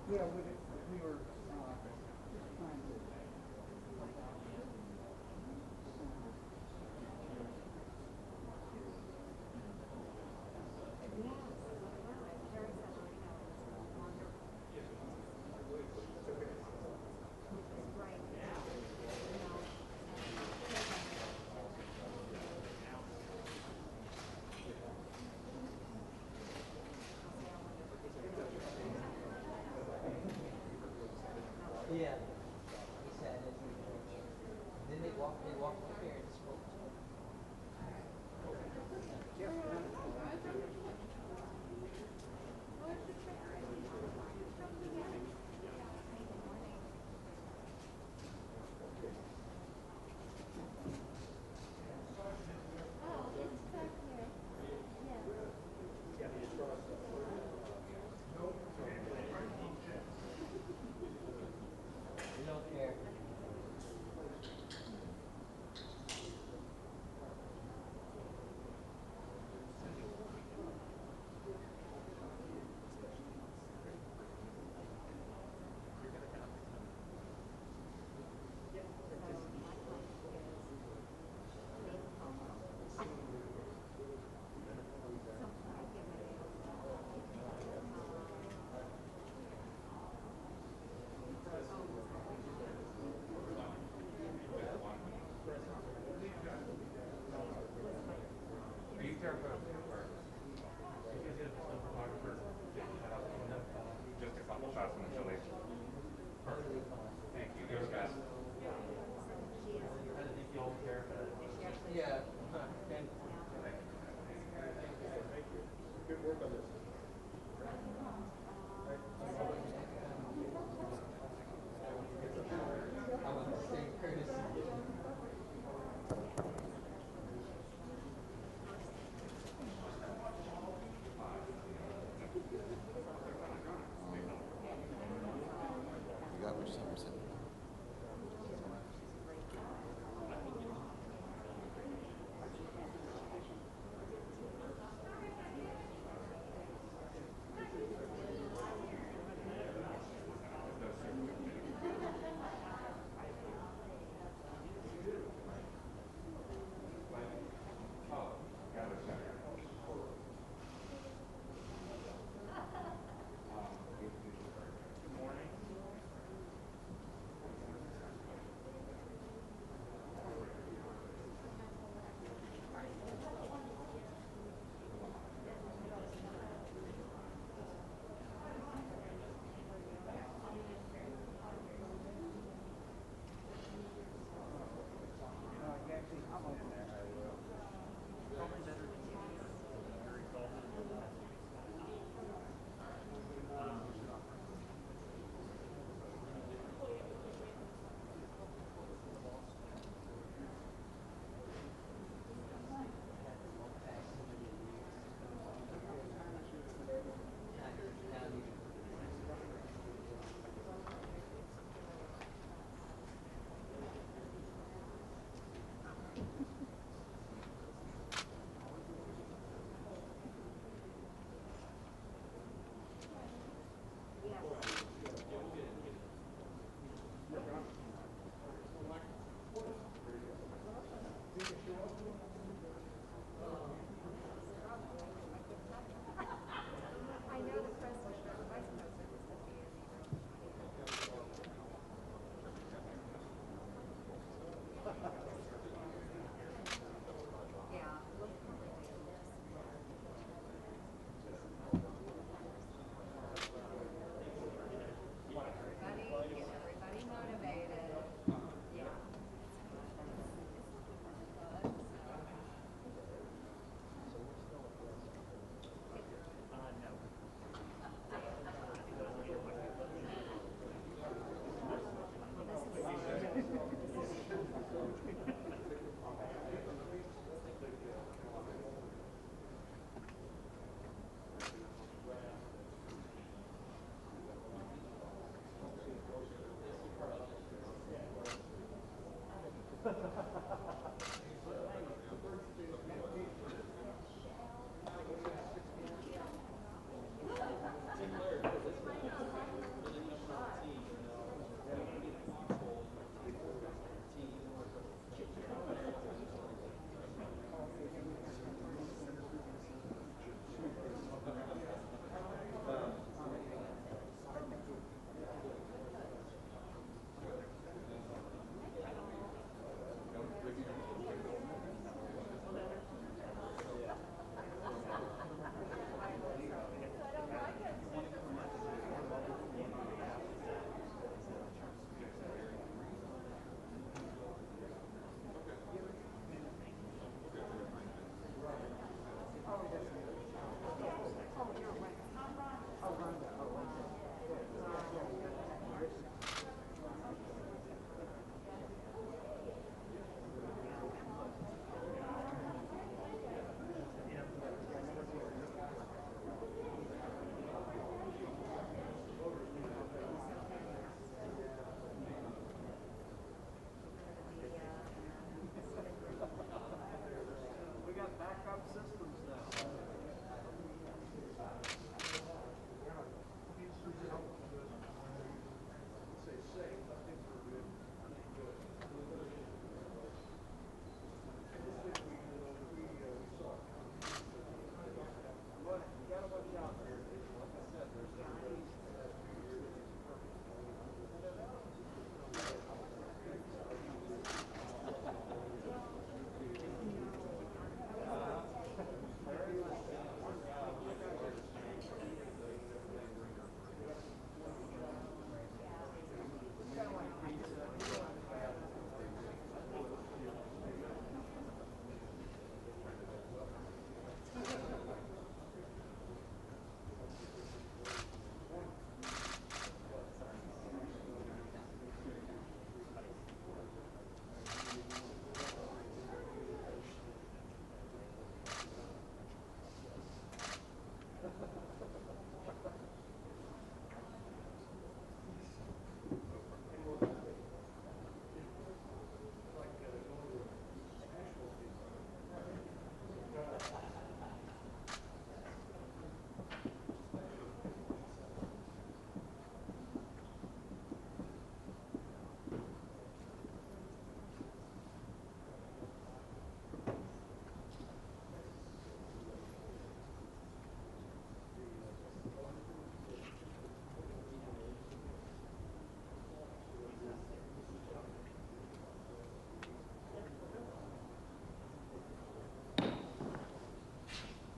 Yeah, we were trying to. Yeah, he said it. Then they walked up here and spoke to him. We don't care. Just a couple shots from the chili. Perfect. Thank you. Yours, guys. I think you all care about it. Yeah. And Good work on this. I want to stay courtesy. You got what someone said. I know the president or the vice president is the yeah, look everybody, get everybody motivated. Yeah.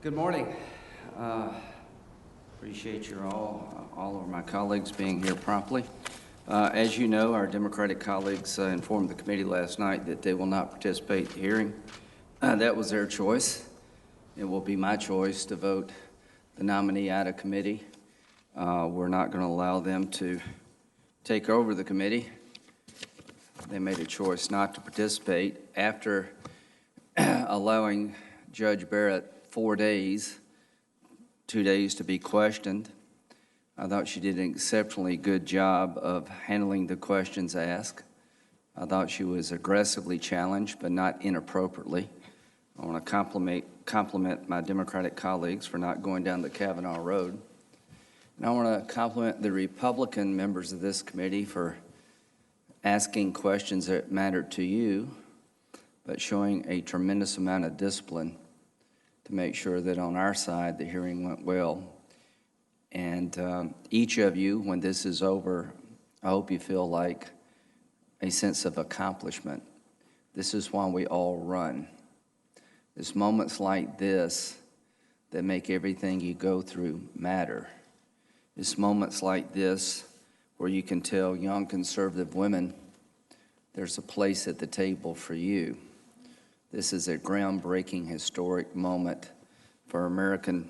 Good morning. Appreciate you all of my colleagues being here promptly. As you know, our Democratic colleagues informed the committee last night that they will not participate in the hearing. That was their choice. It will be my choice to vote the nominee out of committee. We're not going to allow them to take over the committee. They made a choice not to participate after allowing Judge Barrett 4 days, 2 days to be questioned. I thought she did an exceptionally good job of handling the questions asked. I thought she was aggressively challenged, but not inappropriately. I want to compliment my Democratic colleagues for not going down the Kavanaugh road. And I want to compliment the Republican members of this committee for asking questions that matter to you, but showing a tremendous amount of discipline to make sure that on our side the hearing went well. And each of you, when this is over, I hope you feel like a sense of accomplishment. This is why we all run. It's moments like this that make everything you go through matter. It's moments like this where you can tell young conservative women there's a place at the table for you. This is a groundbreaking, historic moment for American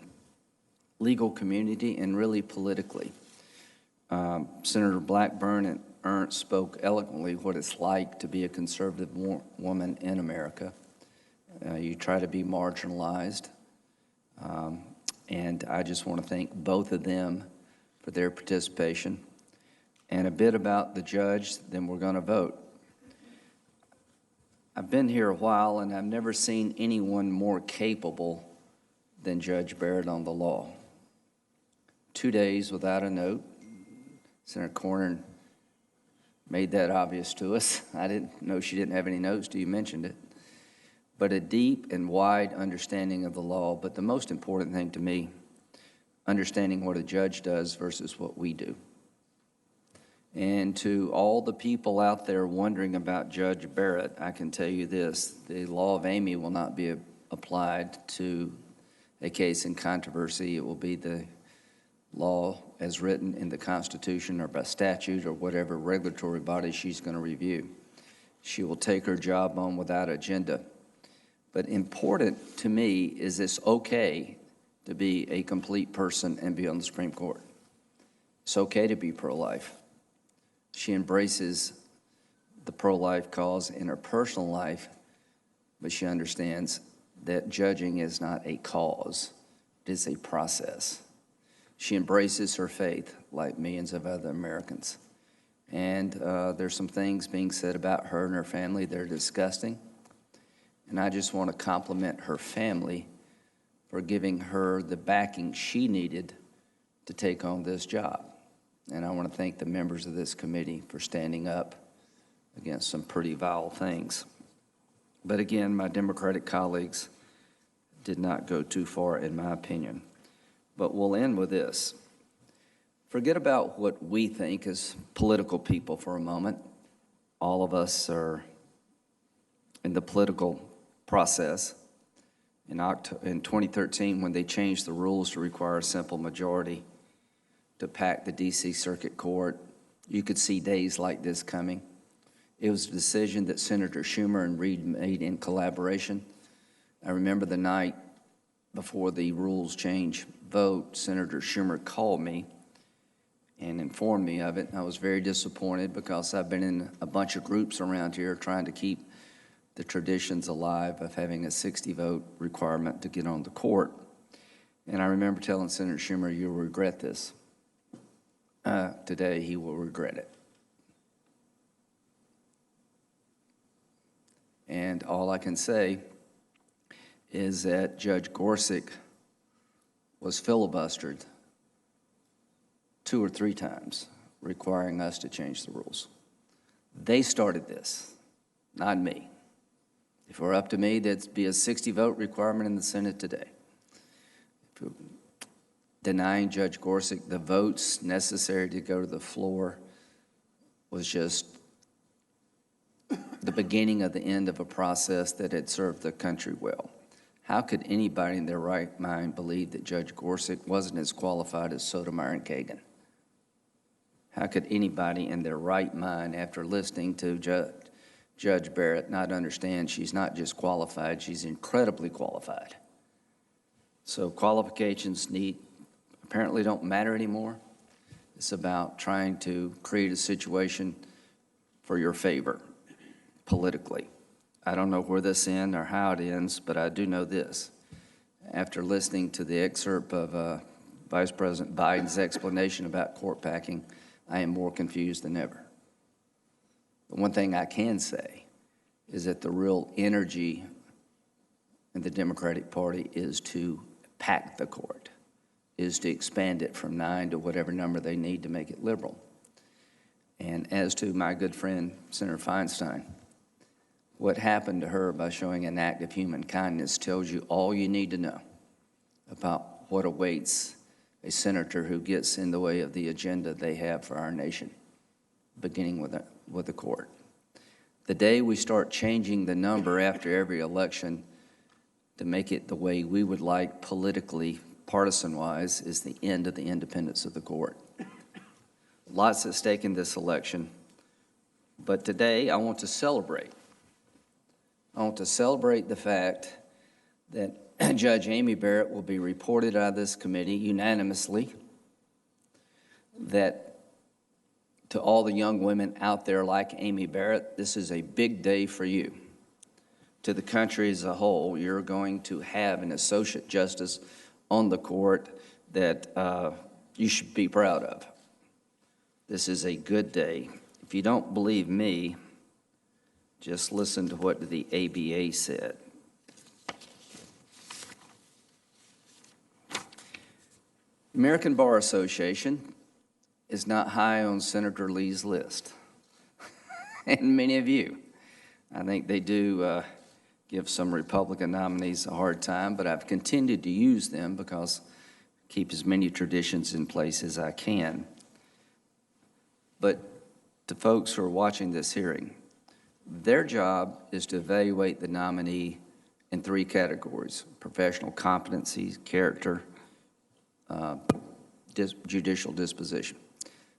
legal community and really politically. Senator Blackburn and Ernst spoke eloquently what it's like to be a conservative woman in America. You try to be marginalized. And I just want to thank both of them for their participation. And a bit about the judge, then we're going to vote. I've been here a while, and I've never seen anyone more capable than Judge Barrett on the law. 2 days without a note. Senator Cornyn made that obvious to us. I didn't know she didn't have any notes till you mentioned it. But a deep and wide understanding of the law, but the most important thing to me, understanding what a judge does versus what we do. And to all the people out there wondering about Judge Barrett, I can tell you this: the law of Amy will not be applied to a case in controversy. It will be the law as written in the Constitution or by statute or whatever regulatory body she's going to review. She will take her job on without agenda. But important to me is it's okay to be a complete person and be on the Supreme Court. It's okay to be pro-life. She embraces the pro-life cause in her personal life, but she understands that judging is not a cause, it is a process. She embraces her faith like millions of other Americans. And there's some things being said about her and her family that are disgusting. And I just want to compliment her family for giving her the backing she needed to take on this job. And I want to thank the members of this committee for standing up against some pretty vile things. But again, my Democratic colleagues did not go too far, in my opinion. But we'll end with this. Forget about what we think as political people for a moment. All of us are in the political process. In 2013, when they changed the rules to require a simple majority to pack the D.C. Circuit Court, you could see days like this coming. It was a decision that Senator Schumer and Reid made in collaboration. I remember the night before the rules change vote, Senator Schumer called me and informed me of it. I was very disappointed because I've been in a bunch of groups around here trying to keep the traditions alive of having a 60-vote requirement to get on the court. And I remember telling Senator Schumer, you'll regret this. Today, he will regret it. And all I can say is that Judge Gorsuch was filibustered 2 or 3 times, requiring us to change the rules. They started this, not me. If it were up to me, there'd be a 60-vote requirement in the Senate today. Denying Judge Gorsuch the votes necessary to go to the floor was just the beginning of the end of a process that had served the country well. How could anybody in their right mind believe that Judge Gorsuch wasn't as qualified as Sotomayor and Kagan? How could anybody in their right mind, after listening to Judge Barrett, not understand she's not just qualified, she's incredibly qualified? So qualifications apparently don't matter anymore. It's about trying to create a situation for your favor politically. I don't know where this ends or how it ends, but I do know this. After listening to the excerpt of Vice President Biden's explanation about court packing, I am more confused than ever. The one thing I can say is that the real energy in the Democratic Party is to pack the court, is to expand it from 9 to whatever number they need to make it liberal. And as to my good friend, Senator Feinstein, what happened to her by showing an act of human kindness tells you all you need to know about what awaits a senator who gets in the way of the agenda they have for our nation, beginning with the court. The day we start changing the number after every election to make it the way we would like politically, partisan-wise, is the end of the independence of the court. Lots at stake in this election, but today I want to celebrate. I want to celebrate the fact that Judge Amy Barrett will be reported out of this committee unanimously, that to all the young women out there like Amy Barrett, this is a big day for you. To the country as a whole, you're going to have an associate justice on the court that you should be proud of. This is a good day. If you don't believe me, just listen to what the ABA said. American Bar Association is not high on Senator Lee's list. And many of you, I think they do give some Republican nominees a hard time, but I've continued to use them because I keep as many traditions in place as I can. But to folks who are watching this hearing, their job is to evaluate the nominee in 3 categories: professional competencies, character, judicial disposition.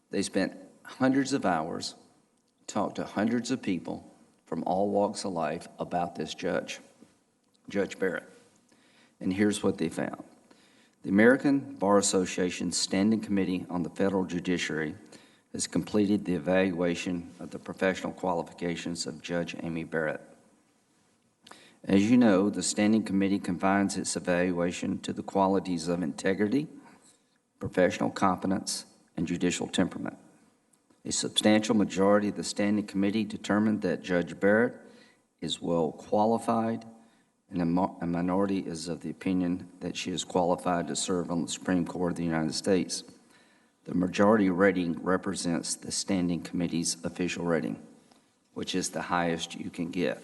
They spent hundreds of hours, talked to hundreds of people from all walks of life about this judge, Judge Barrett. And here's what they found. The American Bar Association Standing Committee on the Federal Judiciary has completed the evaluation of the professional qualifications of Judge Amy Barrett. As you know, the Standing Committee confines its evaluation to the qualities of integrity, professional competence, and judicial temperament. A substantial majority of the Standing Committee determined that Judge Barrett is well qualified, and a minority is of the opinion that she is qualified to serve on the Supreme Court of the United States. The majority rating represents the Standing Committee's official rating, which is the highest you can get.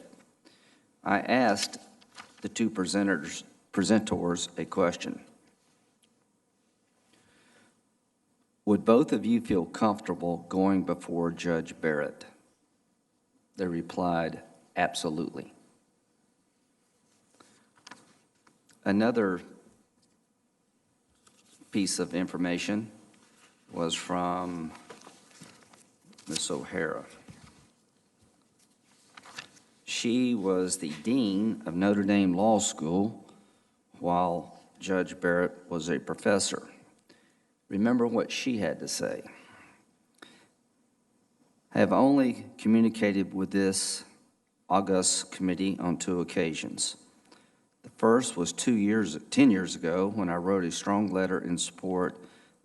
I asked the 2 presenters a question. Would both of you feel comfortable going before Judge Barrett? They replied, absolutely. Another piece of information was from Ms. O'Hara. She was the dean of Notre Dame Law School while Judge Barrett was a professor. Remember what she had to say. I have only communicated with this august committee on 2 occasions. The first was 10 years ago when I wrote a strong letter in support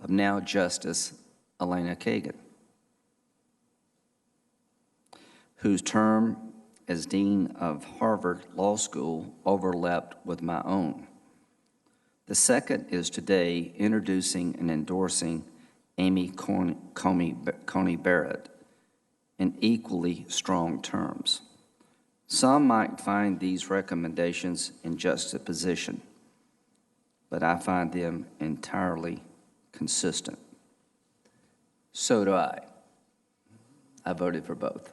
of now Justice Elena Kagan, whose term as Dean of Harvard Law School overlapped with my own. The second is today introducing and endorsing Amy Coney Barrett in equally strong terms. Some might find these recommendations in juxtaposition, but I find them entirely consistent. So do I. I voted for both.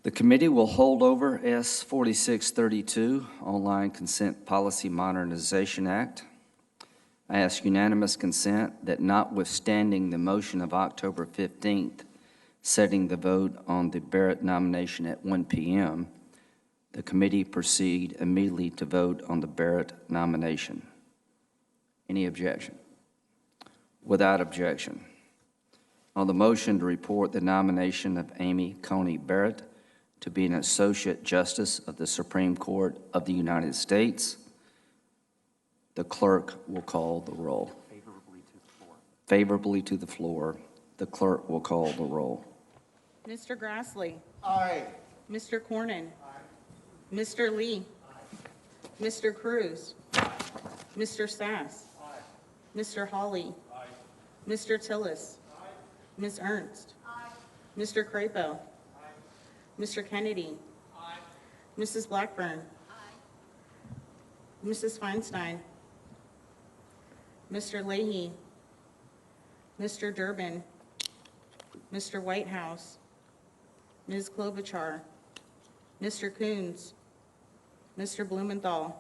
The committee will hold over S 4632, Online Consent Policy Modernization Act. I ask unanimous consent that notwithstanding the motion of October 15th, setting the vote on the Barrett nomination at 1 p.m., the committee proceed immediately to vote on the Barrett nomination. Any objection? Without objection. On the motion to report the nomination of Amy Coney Barrett to be an Associate Justice of the Supreme Court of the United States, the clerk will call the roll. Favorably to the floor. Favorably to the floor, the clerk will call the roll. Mr. Grassley. Aye. Mr. Cornyn. Mr. Lee. Mr. Cruz. Mr. Sass. Mr. Hawley. Mr. Tillis. Ms. Ernst. Mr. Crapo. Mr. Kennedy. Mrs. Blackburn. Mrs. Feinstein. Mr. Leahy. Mr. Durbin. Mr. Whitehouse. Ms. Klobuchar. Mr. Coons. Mr. Blumenthal.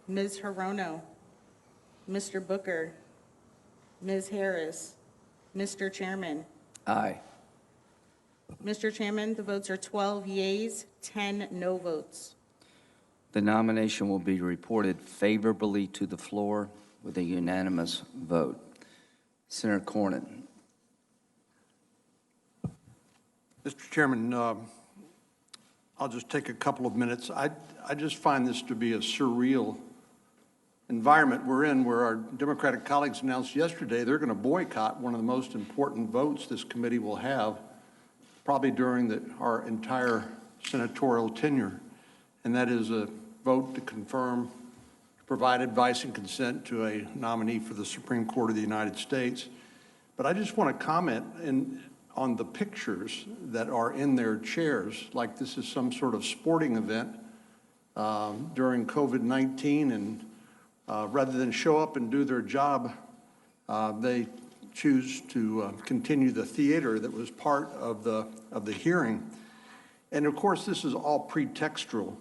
Ms. Hirono. Mr. Booker. Ms. Harris. Mr. Chairman. Aye. Mr. Chairman, the votes are 12 yeas, 10 no votes. The nomination will be reported favorably to the floor with a unanimous vote. Senator Cornyn. Mr. Chairman, I'll just take a couple of minutes. I just find this to be a surreal environment we're in, where our Democratic colleagues announced yesterday they're going to boycott one of the most important votes this committee will have probably during our entire senatorial tenure, and that is a vote to confirm, to provide advice and consent to a nominee for the Supreme Court of the United States. But I just want to comment on the pictures that are in their chairs, like this is some sort of sporting event during COVID-19, and rather than show up and do their job, they choose to continue the theater that was part of the hearing. And of course, this is all pretextual.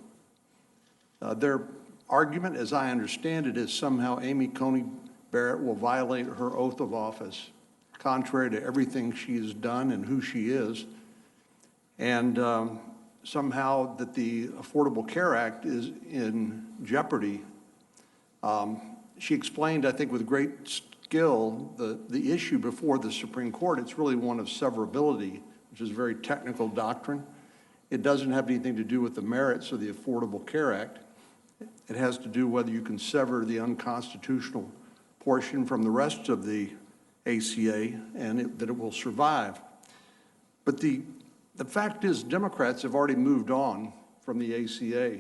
Their argument, as I understand it, is somehow Amy Coney Barrett will violate her oath of office, contrary to everything she has done and who she is, and somehow that the Affordable Care Act is in jeopardy. She explained, I think, with great skill, the issue before the Supreme Court. It's really one of severability, which is a very technical doctrine. It doesn't have anything to do with the merits of the Affordable Care Act. It has to do whether you can sever the unconstitutional portion from the rest of the ACA and that it will survive. But the fact is, Democrats have already moved on from the ACA.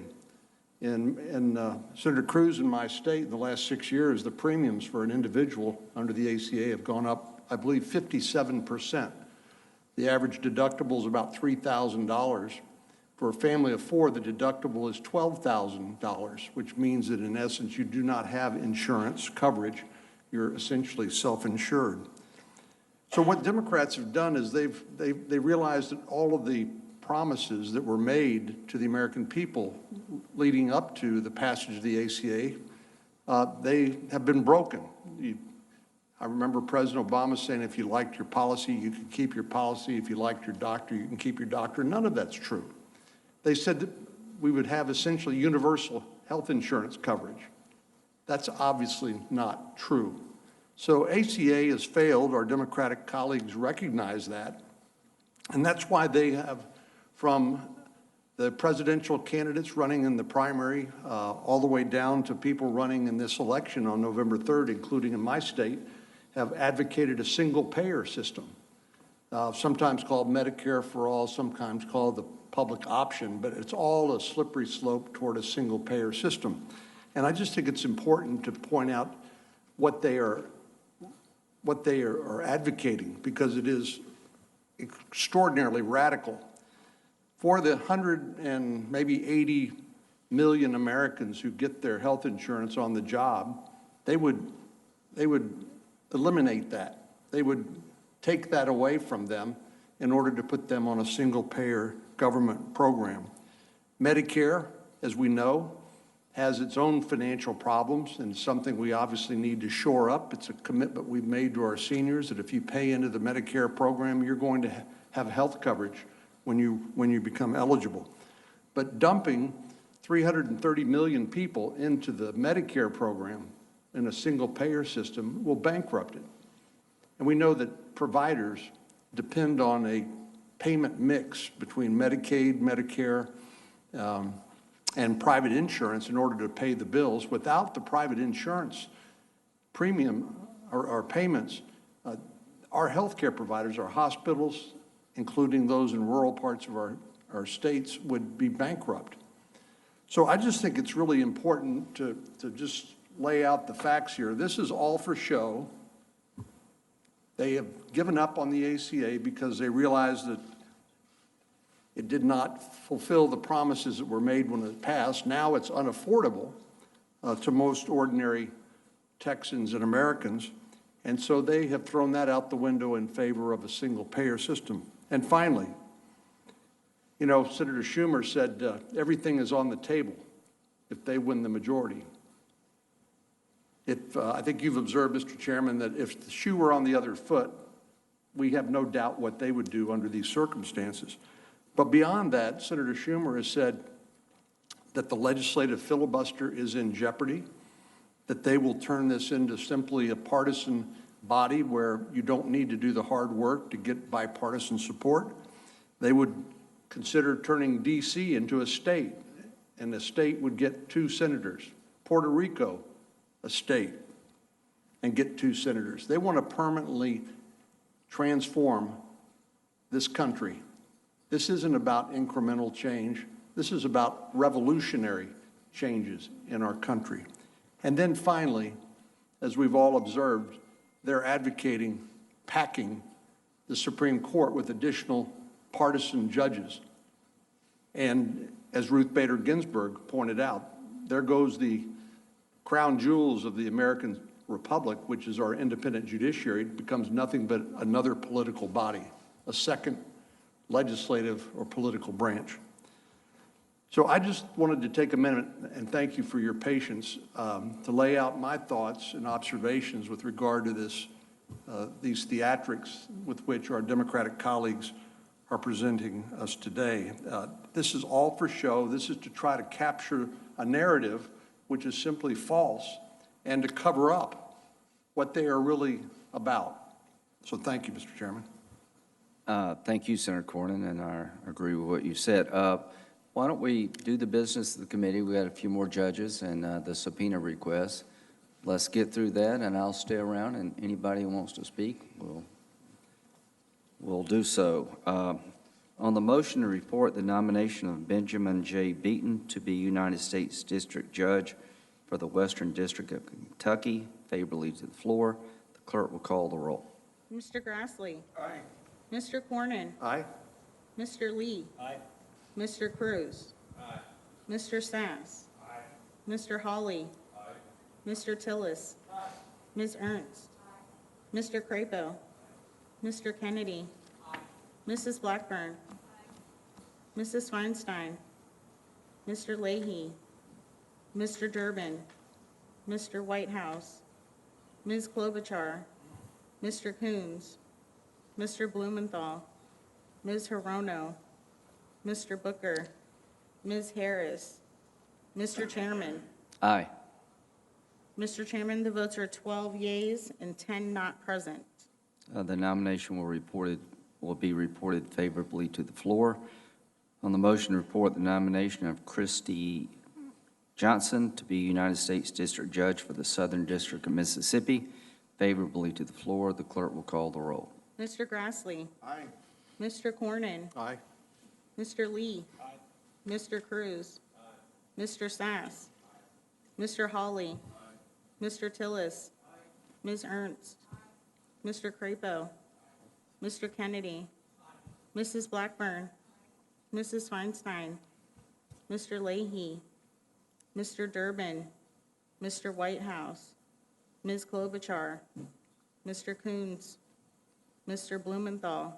In Senator Cruz in my state, in the last 6 years, the premiums for an individual under the ACA have gone up, I believe, 57%. The average deductible is about $3,000. For a family of four, the deductible is $12,000, which means that in essence, you do not have insurance coverage. You're essentially self-insured. So what Democrats have done is they realized that all of the promises that were made to the American people leading up to the passage of the ACA, they have been broken. I remember President Obama saying, if you liked your policy, you could keep your policy. If you liked your doctor, you can keep your doctor. None of that's true. They said that we would have essentially universal health insurance coverage. That's obviously not true. So ACA has failed. Our Democratic colleagues recognize that. And that's why they have, from the presidential candidates running in the primary all the way down to people running in this election on November 3rd, including in my state, have advocated a single-payer system, sometimes called Medicare for all, sometimes called the public option, but it's all a slippery slope toward a single-payer system. And I just think it's important to point out what they are advocating, because it is extraordinarily radical. For the 100 and maybe 80 million Americans who get their health insurance on the job, they would eliminate that. They would take that away from them in order to put them on a single-payer government program. Medicare, as we know, has its own financial problems and something we obviously need to shore up. It's a commitment we've made to our seniors that if you pay into the Medicare program, you're going to have health coverage when you become eligible. But dumping 330 million people into the Medicare program in a single payer system will bankrupt it. And we know that providers depend on a payment mix between Medicaid, Medicare, and private insurance in order to pay the bills. Without the private insurance premium or payments, our healthcare providers, our hospitals, including those in rural parts of our states, would be bankrupt. So I just think it's really important to just lay out the facts here. This is all for show. They have given up on the ACA because they realized that it did not fulfill the promises that were made when it passed. Now it's unaffordable to most ordinary Texans and Americans. And so they have thrown that out the window in favor of a single payer system. And finally, you know, Senator Schumer said everything is on the table if they win the majority. I think you've observed, Mr. Chairman, that if the shoe were on the other foot, we have no doubt what they would do under these circumstances. But beyond that, Senator Schumer has said that the legislative filibuster is in jeopardy, that they will turn this into simply a partisan body where you don't need to do the hard work to get bipartisan support. They would consider turning D.C. into a state, and the state would get 2 senators. Puerto Rico, a state, and get 2 senators. They want to permanently transform this country. This isn't about incremental change. This is about revolutionary changes in our country. And then finally, as we've all observed, they're advocating packing the Supreme Court with additional partisan judges. And as Ruth Bader Ginsburg pointed out, there goes the crown jewels of the American Republic, which is our independent judiciary. It becomes nothing but another political body, a second legislative or political branch. So I just wanted to take a minute and thank you for your patience to lay out my thoughts and observations with regard to these theatrics with which our Democratic colleagues are presenting us today. This is all for show. This is to try to capture a narrative which is simply false and to cover up what they are really about. So thank you, Mr. Chairman. Thank you, Senator Cornyn, and I agree with what you said. Why don't we do the business of the committee? We got a few more judges and the subpoena requests. Let's get through that, and I'll stay around, and anybody who wants to speak will do so. On the motion to report the nomination of Benjamin J. Beaton to be United States District Judge for the Western District of Kentucky, favorably to the floor, the clerk will call the roll. Mr. Grassley. Aye. Mr. Cornyn. Aye. Mr. Lee. Aye. Mr. Cruz. Aye. Mr. Sass. Aye. Mr. Hawley. Aye. Mr. Tillis. Aye. Ms. Ernst. Mr. Crapo. Mr. Kennedy. Mrs. Blackburn. Mrs. Feinstein. Mr. Leahy. Mr. Durbin. Mr. Whitehouse. Ms. Klobuchar. Mr. Coons. Mr. Blumenthal. Ms. Hirono. Mr. Booker. Ms. Harris. Mr. Chairman. Aye. Mr. Chairman, the votes are 12 yeas and 10 not present. The nomination will be reported favorably to the floor. On the motion to report the nomination of Christy Johnson to be United States District Judge for the Southern District of Mississippi, favorably to the floor, the clerk will call the roll. Mr. Grassley. Aye. Mr. Cornyn. Aye. Mr. Lee. Aye. Mr. Cruz. Aye. Mr. Sass. Aye. Mr. Hawley. Aye. Mr. Tillis. Aye. Ms. Ernst. Aye. Mr. Crapo. Aye. Mr. Kennedy. Aye. Mrs. Blackburn. Aye. Mrs. Feinstein. Mr. Leahy. Mr. Durbin. Mr. Whitehouse. Ms. Klobuchar. Mr. Coons. Mr. Blumenthal.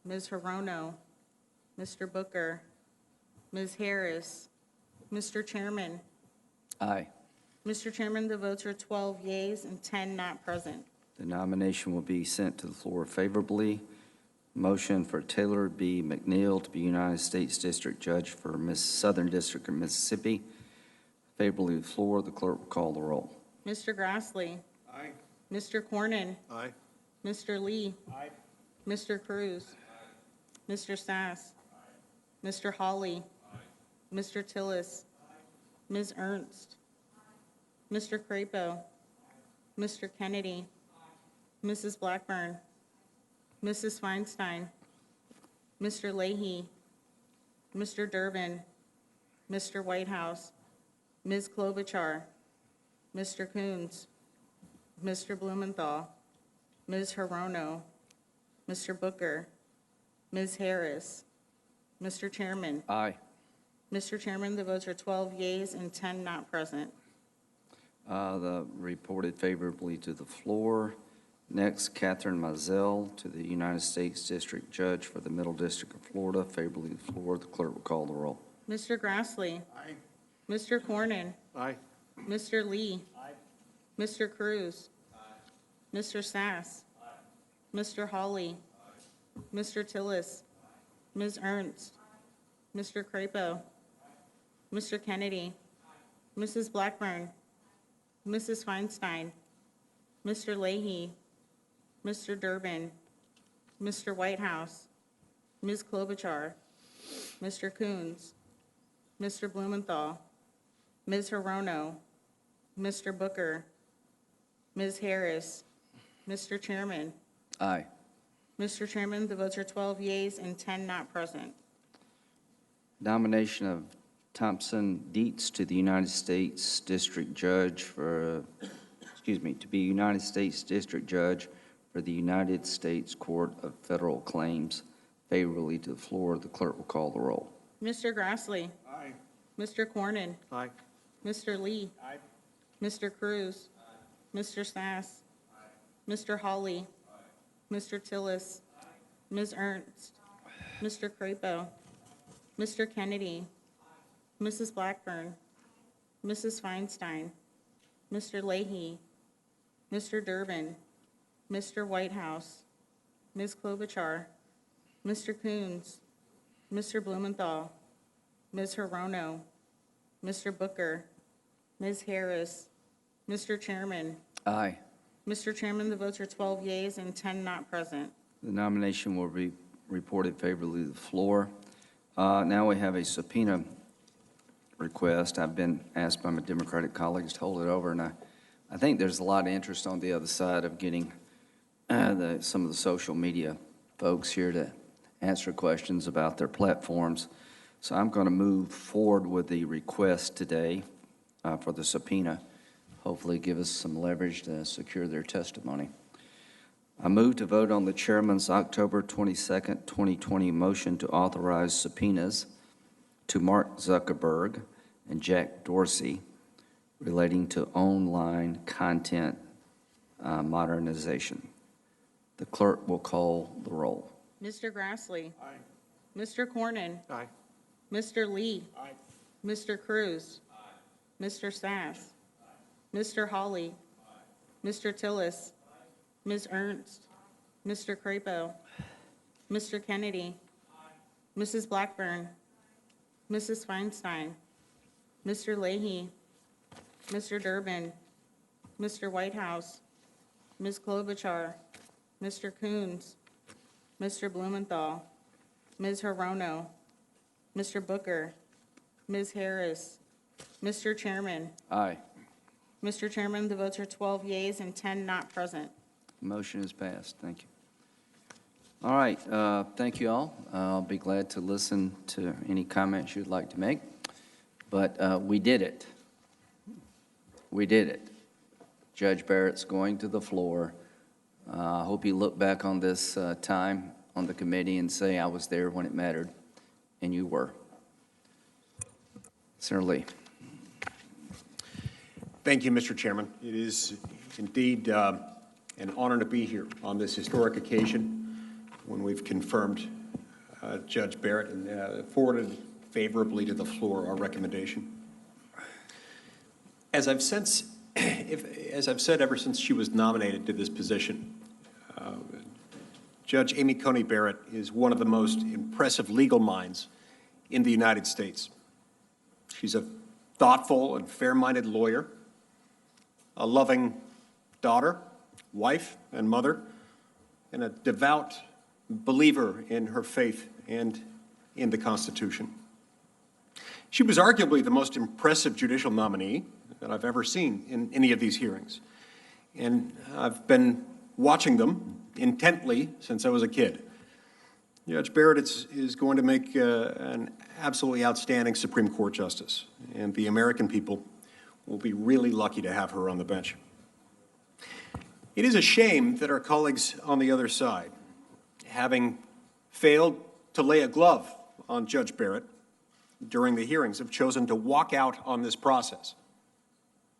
Ms. Hirono. Mr. Booker, Ms. Harris, Mr. Chairman. Aye. Mr. Chairman, the votes are 12 yeas and 10 not present. The nomination will be sent to the floor favorably. Motion for Taylor B. McNeil to be United States District Judge for Southern District of Mississippi. Favorably to the floor. The clerk will call the roll. Mr. Grassley. Aye. Mr. Cornyn. Aye. Mr. Lee. Mr. Cruz. Mr. Sass. Mr. Hawley. Mr. Tillis. Ms. Ernst. Mr. Crapo. Mr. Kennedy. Mrs. Blackburn. Mrs. Feinstein. Mr. Leahy. Mr. Durbin. Mr. Whitehouse. Ms. Klobuchar. Mr. Coons. Mr. Blumenthal. Ms. Hirono. Mr. Booker. Ms. Harris. Mr. Chairman. Aye. Mr. Chairman, the votes are 12 yeas and 10 not present. The reported favorably to the floor. Next, Catherine Mizell to the United States District Judge for the Middle District of Florida. Favorably to the floor. The clerk will call the roll. Mr. Grassley. Aye. Mr. Cornyn. Aye. Mr. Lee. Mr. Cruz. Mr. Sass. Mr. Hawley. Mr. Tillis. Ms. Ernst. Mr. Crapo. Mr. Kennedy. Mrs. Blackburn. Mrs. Feinstein. Mr. Leahy. Mr. Durbin. Mr. Whitehouse. Ms. Klobuchar. Mr. Coons. Mr. Blumenthal. Ms. Hirono. Mr. Booker. Ms. Harris. Mr. Chairman. Aye. Mr. Chairman, the votes are 12 yeas and 10 not present. Nomination of Thompson Dietz to the United States District Judge for, to be United States District Judge for the United States Court of Federal Claims. Favorably to the floor. The clerk will call the roll. Mr. Grassley. Aye. Mr. Cornyn. Aye. Mr. Lee. Aye. Mr. Cruz. Mr. Sass. Mr. Hawley. Mr. Tillis. Ms. Ernst. Mr. Crapo. Mr. Kennedy. Mrs. Blackburn. Mrs. Feinstein. Mr. Leahy. Mr. Durbin. Mr. Whitehouse. Ms. Klobuchar. Mr. Coons. Mr. Blumenthal. Ms. Hirono. Mr. Booker. Ms. Harris. Mr. Chairman. Aye. Mr. Chairman, the votes are 12 yeas and 10 not present. The nomination will be reported favorably to the floor. Now we have a subpoena request. I've been asked by my Democratic colleagues to hold it over, and I think there's a lot of interest on the other side of getting some of the social media folks here to answer questions about their platforms. So I'm going to move forward with the request today for the subpoena, hopefully give us some leverage to secure their testimony. I move to vote on the chairman's October 22nd, 2020 motion to authorize subpoenas to Mark Zuckerberg and Jack Dorsey relating to online content modernization. The clerk will call the roll. Mr. Grassley. Aye. Mr. Cornyn. Aye. Mr. Lee. Aye. Mr. Cruz. Mr. Sass. Mr. Hawley. Mr. Tillis. Ms. Ernst. Mr. Crapo. Mr. Kennedy. Mrs. Blackburn. Mrs. Feinstein. Mr. Leahy. Mr. Durbin. Mr. Whitehouse. Ms. Klobuchar. Mr. Coons. Mr. Blumenthal. Ms. Hirono. Mr. Booker. Ms. Harris. Mr. Chairman. Aye. Mr. Chairman, the votes are 12 yeas and 10 not present. Motion is passed. Thank you. All right. Thank you all. I'll be glad to listen to any comments you'd like to make. But we did it. We did it. Judge Barrett's going to the floor. I hope you look back on this time on the committee and say, I was there when it mattered, and you were. Senator Lee. Thank you, Mr. Chairman. It is indeed an honor to be here on this historic occasion when we've confirmed Judge Barrett, and forwarded favorably to the floor our recommendation. As I've said ever since she was nominated to this position, Judge Amy Coney Barrett is one of the most impressive legal minds in the United States. She's a thoughtful and fair-minded lawyer, a loving daughter, wife, and mother, and a devout believer in her faith and in the Constitution. She was arguably the most impressive judicial nominee that I've ever seen in any of these hearings. And I've been watching them intently since I was a kid. Judge Barrett is going to make an absolutely outstanding Supreme Court justice, and the American people will be really lucky to have her on the bench. It is a shame that our colleagues on the other side, having failed to lay a glove on Judge Barrett during the hearings, have chosen to walk out on this process,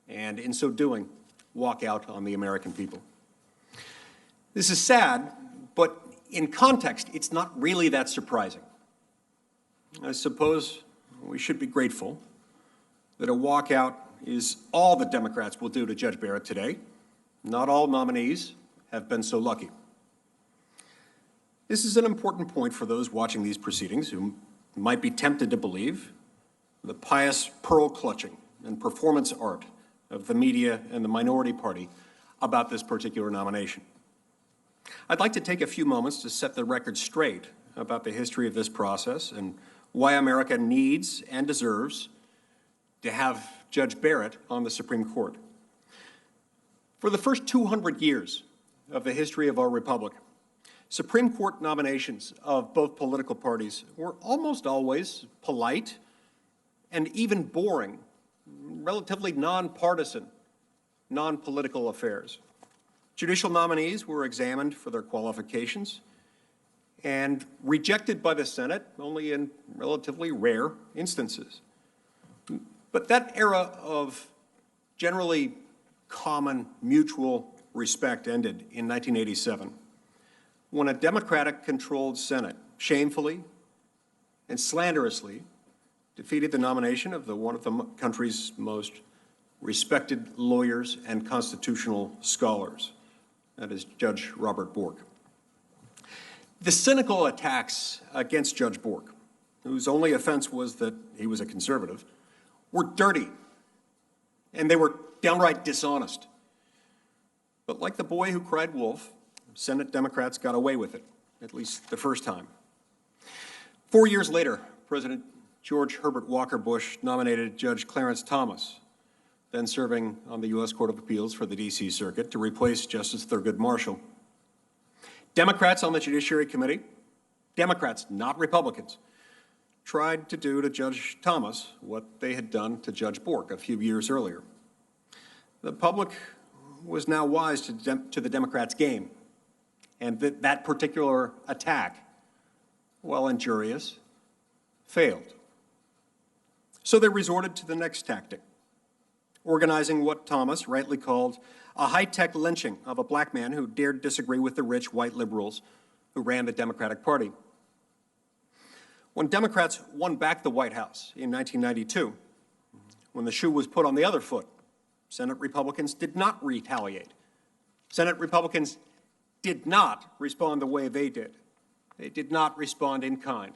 and in so doing, walk out on the American people. This is sad, but in context, it's not really that surprising. I suppose we should be grateful that a walkout is all the Democrats will do to Judge Barrett today. Not all nominees have been so lucky. This is an important point for those watching these proceedings who might be tempted to believe the pious pearl-clutching and performance art of the media and the minority party about this particular nomination. I'd like to take a few moments to set the record straight about the history of this process and why America needs and deserves to have Judge Barrett on the Supreme Court. For the first 200 years of the history of our republic, Supreme Court nominations of both political parties were almost always polite and even boring, relatively nonpartisan, non-political affairs. Judicial nominees were examined for their qualifications and rejected by the Senate only in relatively rare instances. But that era of generally common mutual respect ended in 1987 when a Democratic-controlled Senate shamefully and slanderously defeated the nomination of one of the country's most respected lawyers and constitutional scholars, that is Judge Robert Bork. The cynical attacks against Judge Bork, whose only offense was that he was a conservative, were dirty, and they were downright dishonest. But like the boy who cried wolf, Senate Democrats got away with it, at least the first time. 4 years later, President George Herbert Walker Bush nominated Judge Clarence Thomas, then serving on the U.S. Court of Appeals for the D.C. Circuit, to replace Justice Thurgood Marshall. Democrats on the Judiciary Committee, Democrats, not Republicans, tried to do to Judge Thomas what they had done to Judge Bork a few years earlier. The public was now wise to the Democrats' game, and that particular attack, while injurious, failed. So they resorted to the next tactic, organizing what Thomas rightly called a high-tech lynching of a black man who dared disagree with the rich white liberals who ran the Democratic Party. When Democrats won back the White House in 1992, when the shoe was put on the other foot, Senate Republicans did not retaliate. Senate Republicans did not respond the way they did. They did not respond in kind.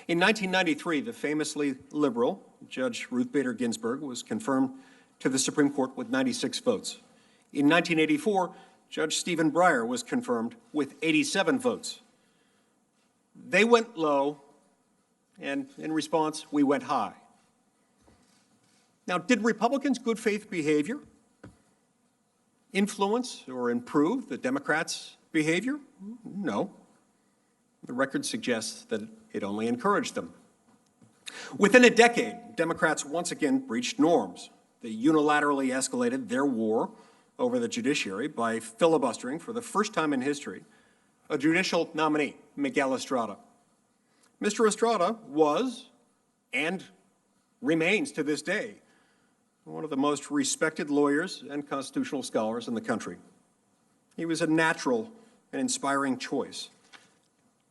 In 1993, the famously liberal Judge Ruth Bader Ginsburg was confirmed to the Supreme Court with 96 votes. In 1984, Judge Stephen Breyer was confirmed with 87 votes. They went low, and in response, we went high. Now, did Republicans' good faith behavior influence or improve the Democrats' behavior? No. The record suggests that it only encouraged them. Within a decade, Democrats once again breached norms. They unilaterally escalated their war over the judiciary by filibustering, for the first time in history, a judicial nominee, Miguel Estrada. Mr. Estrada was, and remains to this day, one of the most respected lawyers and constitutional scholars in the country. He was a natural and inspiring choice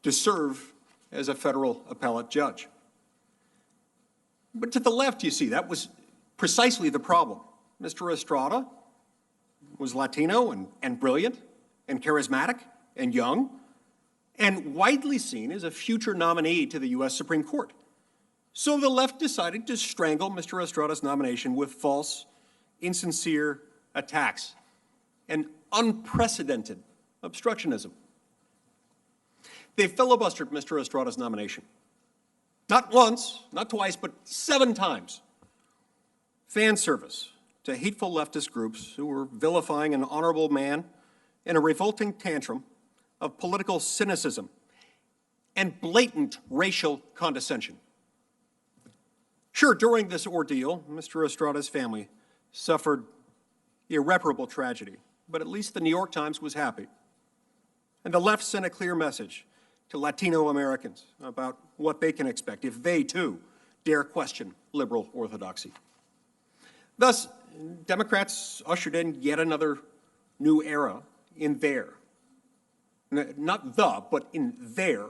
to serve as a federal appellate judge. But to the left, you see, that was precisely the problem. Mr. Estrada was Latino and brilliant and charismatic and young and widely seen as a future nominee to the U.S. Supreme Court. So the left decided to strangle Mr. Estrada's nomination with false, insincere attacks and unprecedented obstructionism. They filibustered Mr. Estrada's nomination. Not once, not twice, but 7 times. Fan service to hateful leftist groups who were vilifying an honorable man in a revolting tantrum of political cynicism and blatant racial condescension. Sure, during this ordeal, Mr. Estrada's family suffered irreparable tragedy, but at least the New York Times was happy. And the left sent a clear message to Latino Americans about what they can expect if they, too, dare question liberal orthodoxy. Thus, Democrats ushered in yet another new era in their, not the, but in their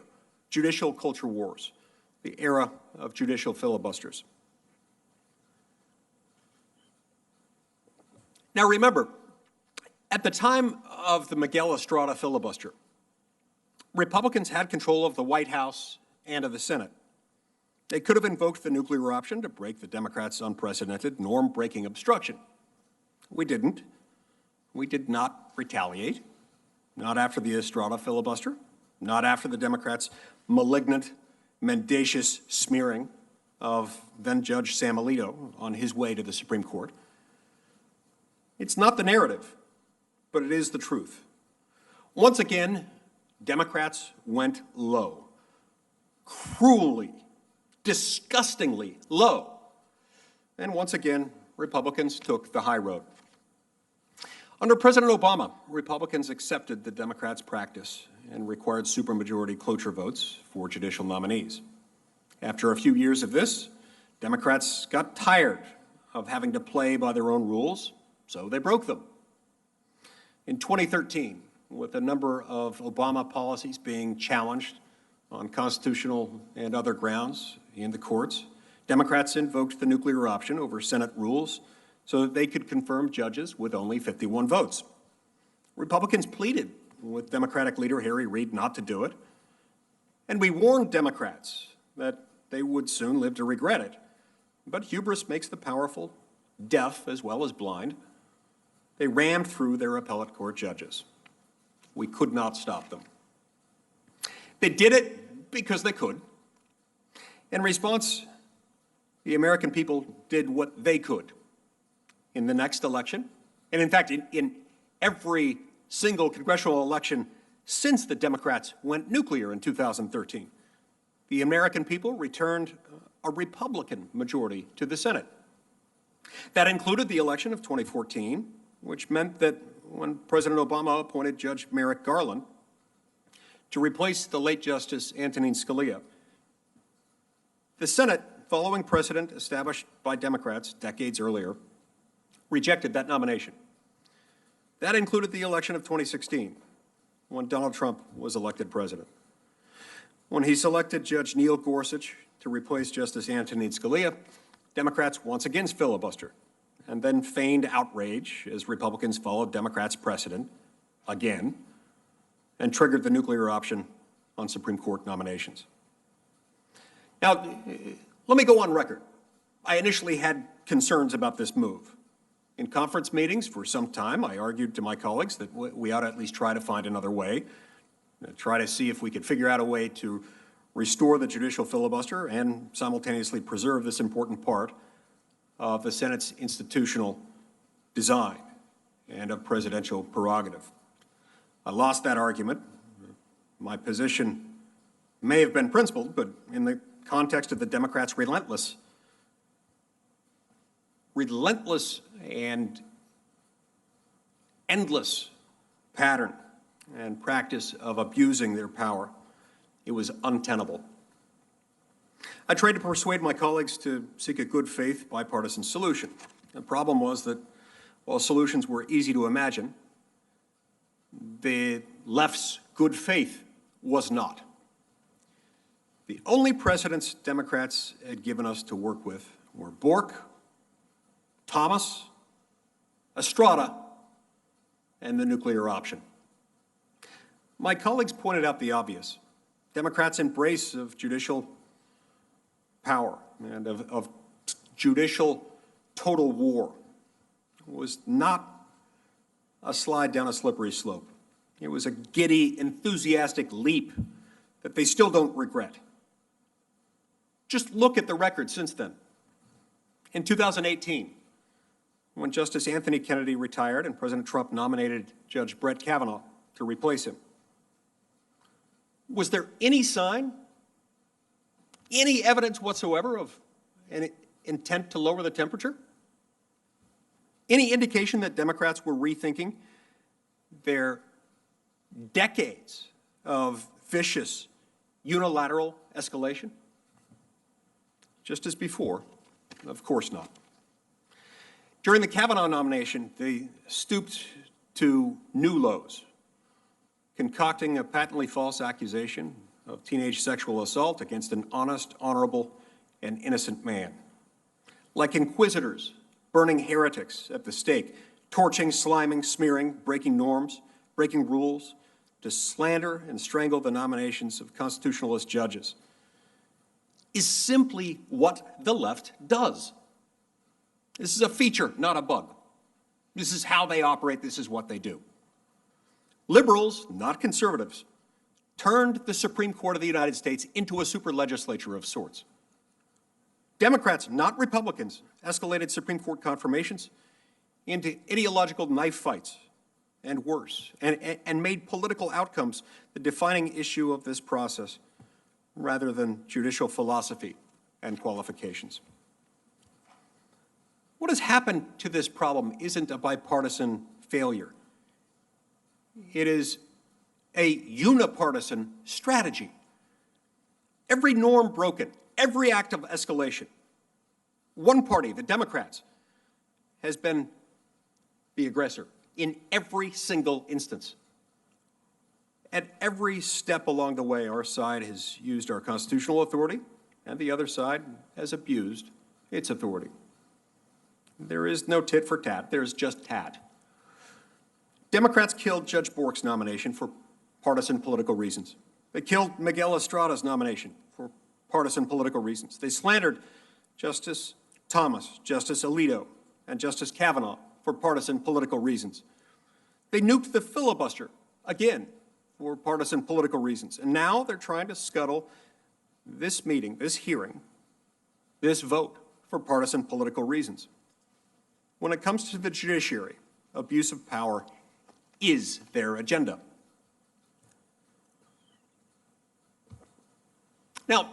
judicial culture wars, the era of judicial filibusters. Now remember, at the time of the Miguel Estrada filibuster, Republicans had control of the White House and of the Senate. They could have invoked the nuclear option to break the Democrats' unprecedented norm-breaking obstruction. We didn't. We did not retaliate, not after the Estrada filibuster, not after the Democrats' malignant, mendacious smearing of then-Judge Sam Alito on his way to the Supreme Court. It's not the narrative, but it is the truth. Once again, Democrats went low, cruelly, disgustingly low. And once again, Republicans took the high road. Under President Obama, Republicans accepted the Democrats' practice and required supermajority cloture votes for judicial nominees. After a few years of this, Democrats got tired of having to play by their own rules, so they broke them. In 2013, with a number of Obama policies being challenged on constitutional and other grounds in the courts, Democrats invoked the nuclear option over Senate rules so that they could confirm judges with only 51 votes. Republicans pleaded with Democratic leader Harry Reid not to do it, and we warned Democrats that they would soon live to regret it. But hubris makes the powerful deaf as well as blind. They rammed through their appellate court judges. We could not stop them. They did it because they could. In response, the American people did what they could. In the next election, and in fact, in every single congressional election since the Democrats went nuclear in 2013, the American people returned a Republican majority to the Senate. That included the election of 2014, which meant that when President Obama appointed Judge Merrick Garland to replace the late Justice Antonin Scalia, the Senate, following precedent established by Democrats decades earlier, rejected that nomination. That included the election of 2016, when Donald Trump was elected president. When he selected Judge Neil Gorsuch to replace Justice Antonin Scalia, Democrats once again filibustered and then feigned outrage as Republicans followed Democrats' precedent again and triggered the nuclear option on Supreme Court nominations. Now, let me go on record. I initially had concerns about this move. In conference meetings for some time, I argued to my colleagues that we ought to at least try to find another way, try to see if we could figure out a way to restore the judicial filibuster and simultaneously preserve this important part of the Senate's institutional design and of presidential prerogative. I lost that argument. My position may have been principled, but in the context of the Democrats' relentless and endless pattern and practice of abusing their power, it was untenable. I tried to persuade my colleagues to seek a good faith bipartisan solution. The problem was that while solutions were easy to imagine, the left's good faith was not. The only precedents Democrats had given us to work with were Bork, Thomas, Estrada, and the nuclear option. My colleagues pointed out the obvious. Democrats' embrace of judicial power and of judicial total war was not a slide down a slippery slope. It was a giddy, enthusiastic leap that they still don't regret. Just look at the record since then. In 2018, when Justice Anthony Kennedy retired and President Trump nominated Judge Brett Kavanaugh to replace him, was there any sign, any evidence whatsoever of an intent to lower the temperature? Any indication that Democrats were rethinking their decades of vicious, unilateral escalation? Just as before, of course not. During the Kavanaugh nomination, they stooped to new lows, concocting a patently false accusation of teenage sexual assault against an honest, honorable, and innocent man. Like inquisitors, burning heretics at the stake, torching, sliming, smearing, breaking norms, breaking rules, to slander and strangle the nominations of constitutionalist judges, is simply what the left does. This is a feature, not a bug. This is how they operate. This is what they do. Liberals, not conservatives, turned the Supreme Court of the United States into a super legislature of sorts. Democrats, not Republicans, escalated Supreme Court confirmations into ideological knife fights and worse, and made political outcomes the defining issue of this process, rather than judicial philosophy and qualifications. What has happened to this problem isn't a bipartisan failure. It is a unipartisan strategy. Every norm broken, every act of escalation, one party, the Democrats, has been the aggressor in every single instance. At every step along the way, our side has used our constitutional authority, and the other side has abused its authority. There is no tit for tat, there's just tat. Democrats killed Judge Bork's nomination for partisan political reasons. They killed Miguel Estrada's nomination for partisan political reasons. They slandered Justice Thomas, Justice Alito, and Justice Kavanaugh for partisan political reasons. They nuked the filibuster, again, for partisan political reasons. And now they're trying to scuttle this meeting, this hearing, this vote for partisan political reasons. When it comes to the judiciary, abuse of power is their agenda. Now,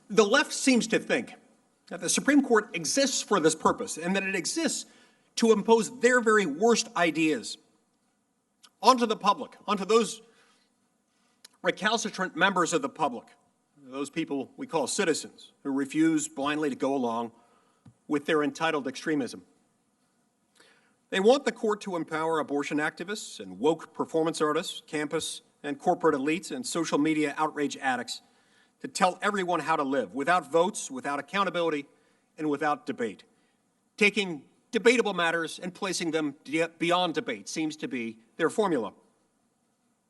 the left seems to think that the Supreme Court exists for this purpose and that it exists to impose their very worst ideas onto the public, onto those recalcitrant members of the public, those people we call citizens who refuse blindly to go along with their entitled extremism. They want the court to empower abortion activists and woke performance artists, campus and corporate elites, and social media outrage addicts to tell everyone how to live without votes, without accountability, and without debate. Taking debatable matters and placing them beyond debate seems to be their formula.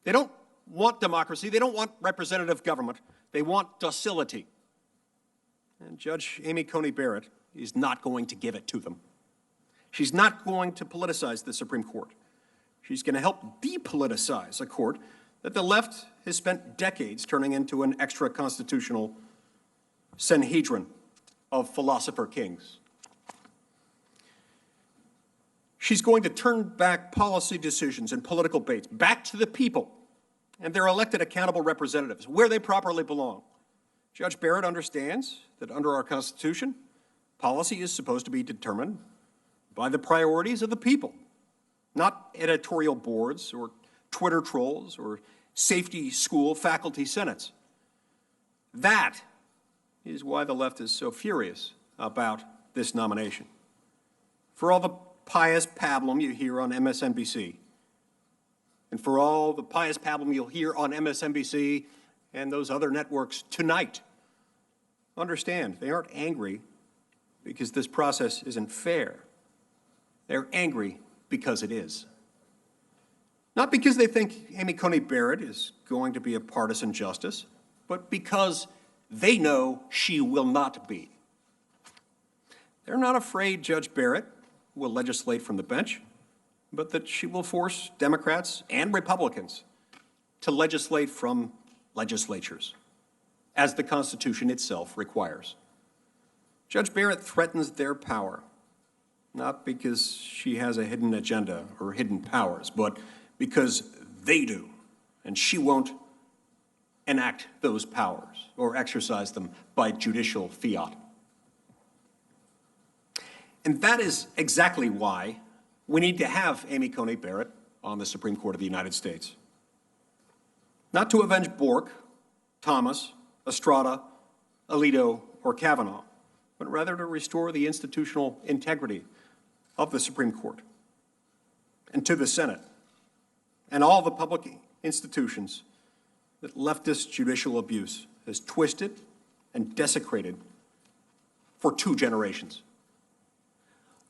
They don't want democracy. They don't want representative government. They want docility. And Judge Amy Coney Barrett is not going to give it to them. She's not going to politicize the Supreme Court. She's going to help depoliticize a court that the left has spent decades turning into an extra-constitutional Sanhedrin of philosopher kings. She's going to turn back policy decisions and political debates back to the people and their elected accountable representatives, where they properly belong. Judge Barrett understands that under our Constitution, policy is supposed to be determined by the priorities of the people, not editorial boards or Twitter trolls or safety school faculty senates. That is why the left is so furious about this nomination. For all the pious pablum you hear on MSNBC, and for all the pious pablum you'll hear on MSNBC and those other networks tonight. Understand, they aren't angry because this process isn't fair. They're angry because it is. Not because they think Amy Coney Barrett is going to be a partisan justice, but because they know she will not be. They're not afraid Judge Barrett will legislate from the bench, but that she will force Democrats and Republicans to legislate from legislatures, as the Constitution itself requires. Judge Barrett threatens their power, not because she has a hidden agenda or hidden powers, but because they do, and she won't enact those powers or exercise them by judicial fiat. And that is exactly why we need to have Amy Coney Barrett on the Supreme Court of the United States. Not to avenge Bork, Thomas, Estrada, Alito, or Kavanaugh, but rather to restore the institutional integrity of the Supreme Court and to the Senate and all the public institutions that leftist judicial abuse has twisted and desecrated for 2 generations.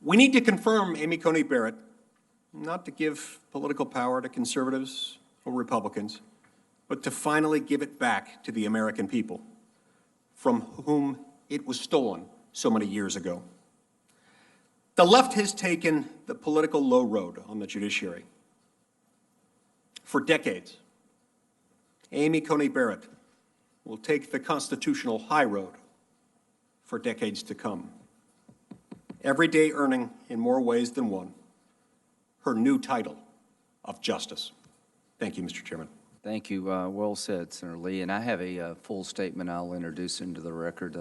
We need to confirm Amy Coney Barrett, not to give political power to conservatives or Republicans, but to finally give it back to the American people, from whom it was stolen so many years ago. The left has taken the political low road on the judiciary. For decades, Amy Coney Barrett will take the constitutional high road for decades to come, every day earning, in more ways than one, her new title of justice. Thank you, Mr. Chairman. Thank you. Well said, Senator Lee. And I have a full statement I'll introduce into the record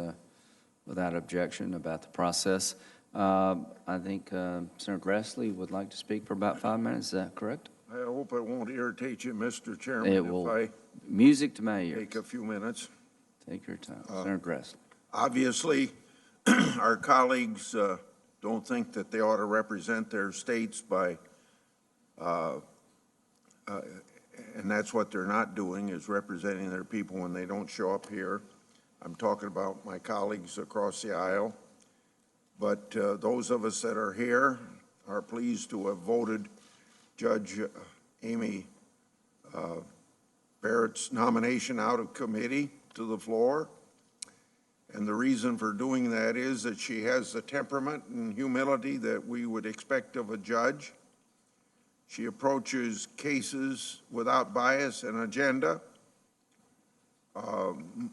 without objection about the process. I think Senator Grassley would like to speak for about 5 minutes. Is that correct? I hope it won't irritate you, Mr. Chairman, It will. if Music to my I ears. take a few minutes. Take your time. Senator Grassley. Obviously, our colleagues don't think that they ought to represent their states by, and that's what they're not doing, is representing their people when they don't show up here. I'm talking about my colleagues across the aisle. But those of us that are here are pleased to have voted Judge Amy Barrett's nomination out of committee to the floor. And the reason for doing that is that she has the temperament and humility that we would expect of a judge. She approaches cases without bias and agenda.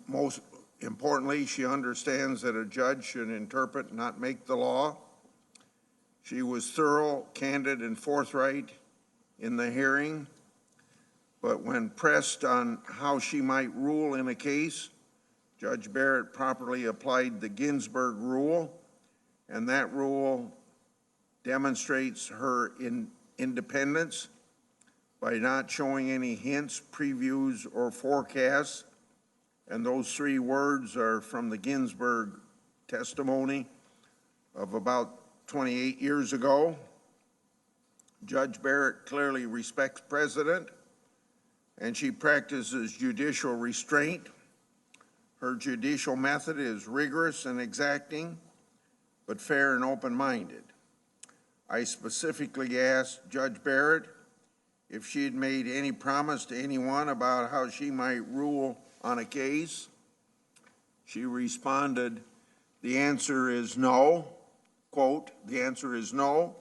Most importantly, she understands that a judge should interpret, not make the law. She was thorough, candid, and forthright in the hearing, but when pressed on how she might rule in a case, Judge Barrett properly applied the Ginsburg rule, and that rule demonstrates her independence by not showing any hints, previews, or forecasts. And those 3 words are from the Ginsburg testimony of about 28 years ago. Judge Barrett clearly respects precedent, and she practices judicial restraint. Her judicial method is rigorous and exacting, but fair and open-minded. I specifically asked Judge Barrett if she had made any promise to anyone about how she might rule on a case. She responded, "The answer is no." Quote, "The answer is no.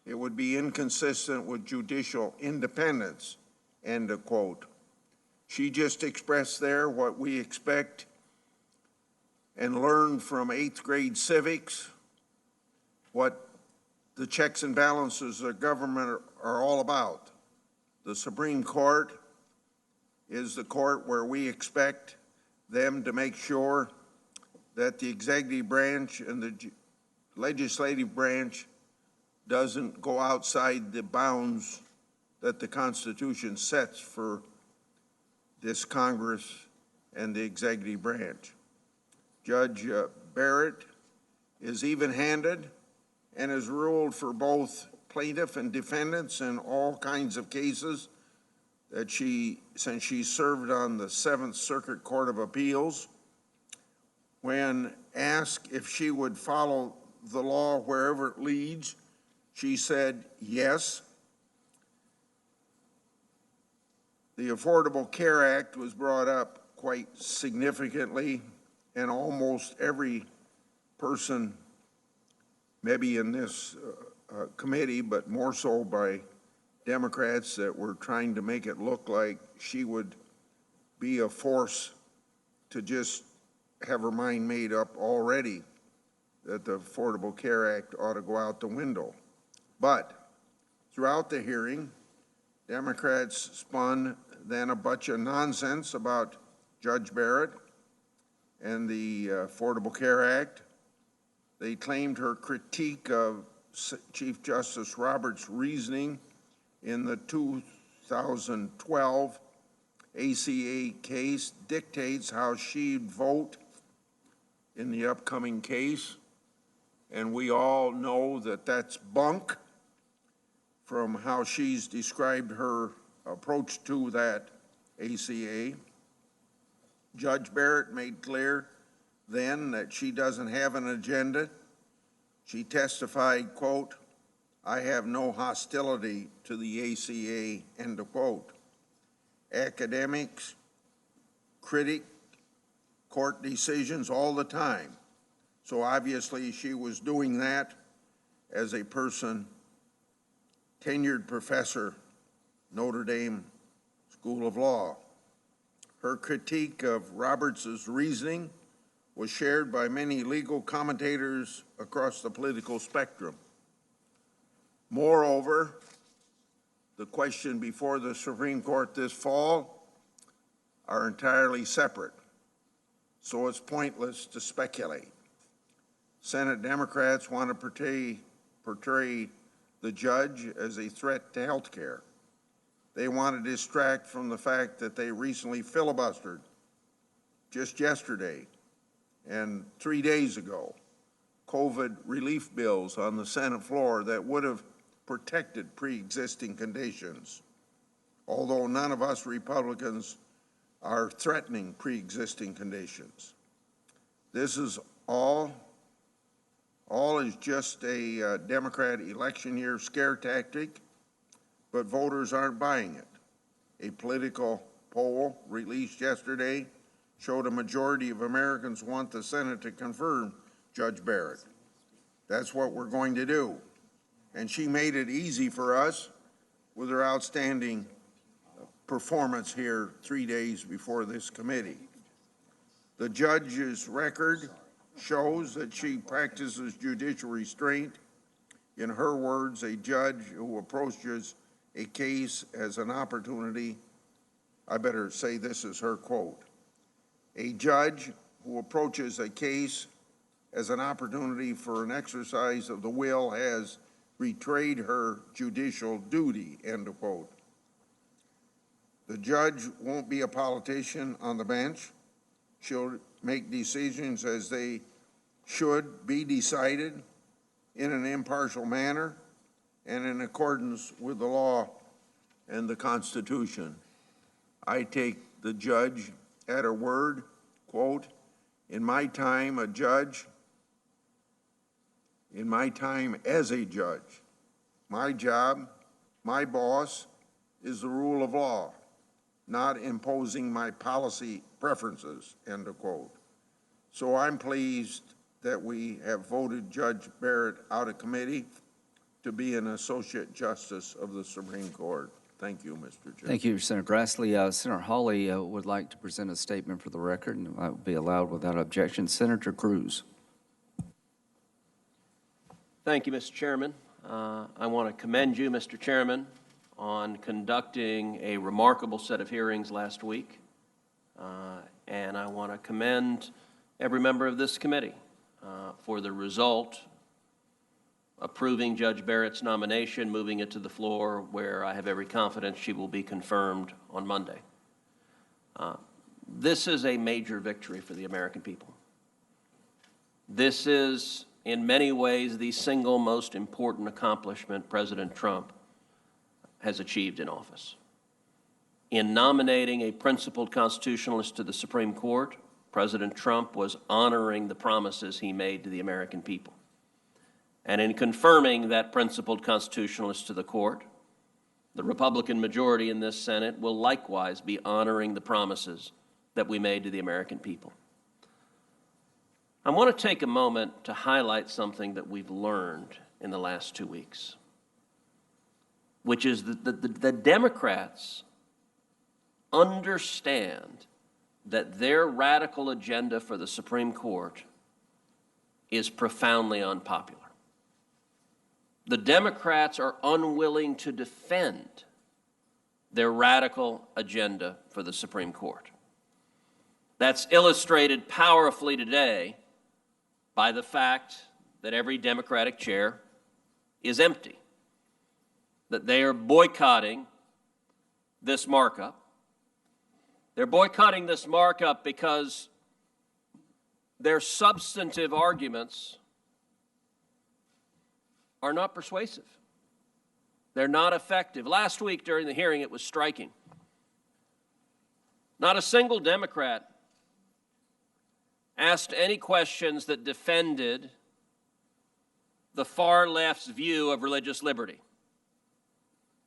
It would be inconsistent with judicial independence." End of quote. She just expressed there what we expect and learn from 8th grade civics, what the checks and balances of government are all about. The Supreme Court is the court where we expect them to make sure that the executive branch and the legislative branch doesn't go outside the bounds that the Constitution sets for this Congress and the executive branch. Judge Barrett is even-handed and has ruled for both plaintiff and defendants in all kinds of cases, that since she served on the Seventh Circuit Court of Appeals, when asked if she would follow the law wherever it leads, she said yes. The Affordable Care Act was brought up quite significantly, and almost every person, maybe in this committee, but more so by Democrats that were trying to make it look like she would be a force to just have her mind made up already that the Affordable Care Act ought to go out the window. But throughout the hearing, Democrats spun then a bunch of nonsense about Judge Barrett and the Affordable Care Act. They claimed her critique of Chief Justice Roberts' reasoning in the 2012 ACA case dictates how she'd vote in the upcoming case. And we all know that that's bunk from how she's described her approach to that ACA. Judge Barrett made clear then that she doesn't have an agenda. She testified, quote, "I have no hostility to the ACA," end of quote. Academics critic court decisions all the time. So obviously she was doing that as a person, tenured professor, Notre Dame School of Law. Her critique of Roberts' reasoning was shared by many legal commentators across the political spectrum. Moreover, the question before the Supreme Court this fall are entirely separate, so it's pointless to speculate. Senate Democrats want to portray the judge as a threat to health care. They want to distract from the fact that they recently filibustered just yesterday and 3 days ago COVID relief bills on the Senate floor that would have protected pre-existing conditions, although none of us Republicans are threatening pre-existing conditions. This is all is just a Democrat election year scare tactic, but voters aren't buying it. A political poll released yesterday showed a majority of Americans want the Senate to confirm Judge Barrett. That's what we're going to do. And she made it easy for us with her outstanding performance here 3 days before this committee. The judge's record shows that she practices judicial restraint. In her words, a judge who approaches a case as an opportunity, I better say this is her quote, "A judge who approaches a case as an opportunity for an exercise of the will has betrayed her judicial duty," end of quote. The judge won't be a politician on the bench. She'll make decisions as they should be decided in an impartial manner and in accordance with the law and the Constitution. I take the judge at her word, quote, in my time as a judge, my job, my boss is the rule of law, not imposing my policy preferences, end of quote. So I'm pleased that we have voted Judge Barrett out of committee to be an Associate Justice of the Supreme Court. Thank you, Mr. Chairman. Thank you, Senator Grassley. Senator Hawley would like to present a statement for the record, and that will be allowed without objection. Senator Cruz. Thank you, Mr. Chairman. I want to commend you, Mr. Chairman, on conducting a remarkable set of hearings last week. And I want to commend every member of this committee for the result, approving Judge Barrett's nomination, moving it to the floor where I have every confidence she will be confirmed on Monday. This is a major victory for the American people. This is, in many ways, the single most important accomplishment President Trump has achieved in office. in nominating a principled constitutionalist to the Supreme Court, President Trump was honoring the promises he made to the American people. And in confirming that principled constitutionalist to the court, the Republican majority in this Senate will likewise be honoring the promises that we made to the American people. I want to take a moment to highlight something that we've learned in the last 2 weeks, which is that the Democrats understand that their radical agenda for the Supreme Court is profoundly unpopular. The Democrats are unwilling to defend their radical agenda for the Supreme Court. That's illustrated powerfully today by the fact that every Democratic chair is empty, that they are boycotting this markup. They're boycotting this markup because their substantive arguments are not persuasive. They're not effective. Last week during the hearing, it was striking. Not a single Democrat asked any questions that defended the far left's view of religious liberty,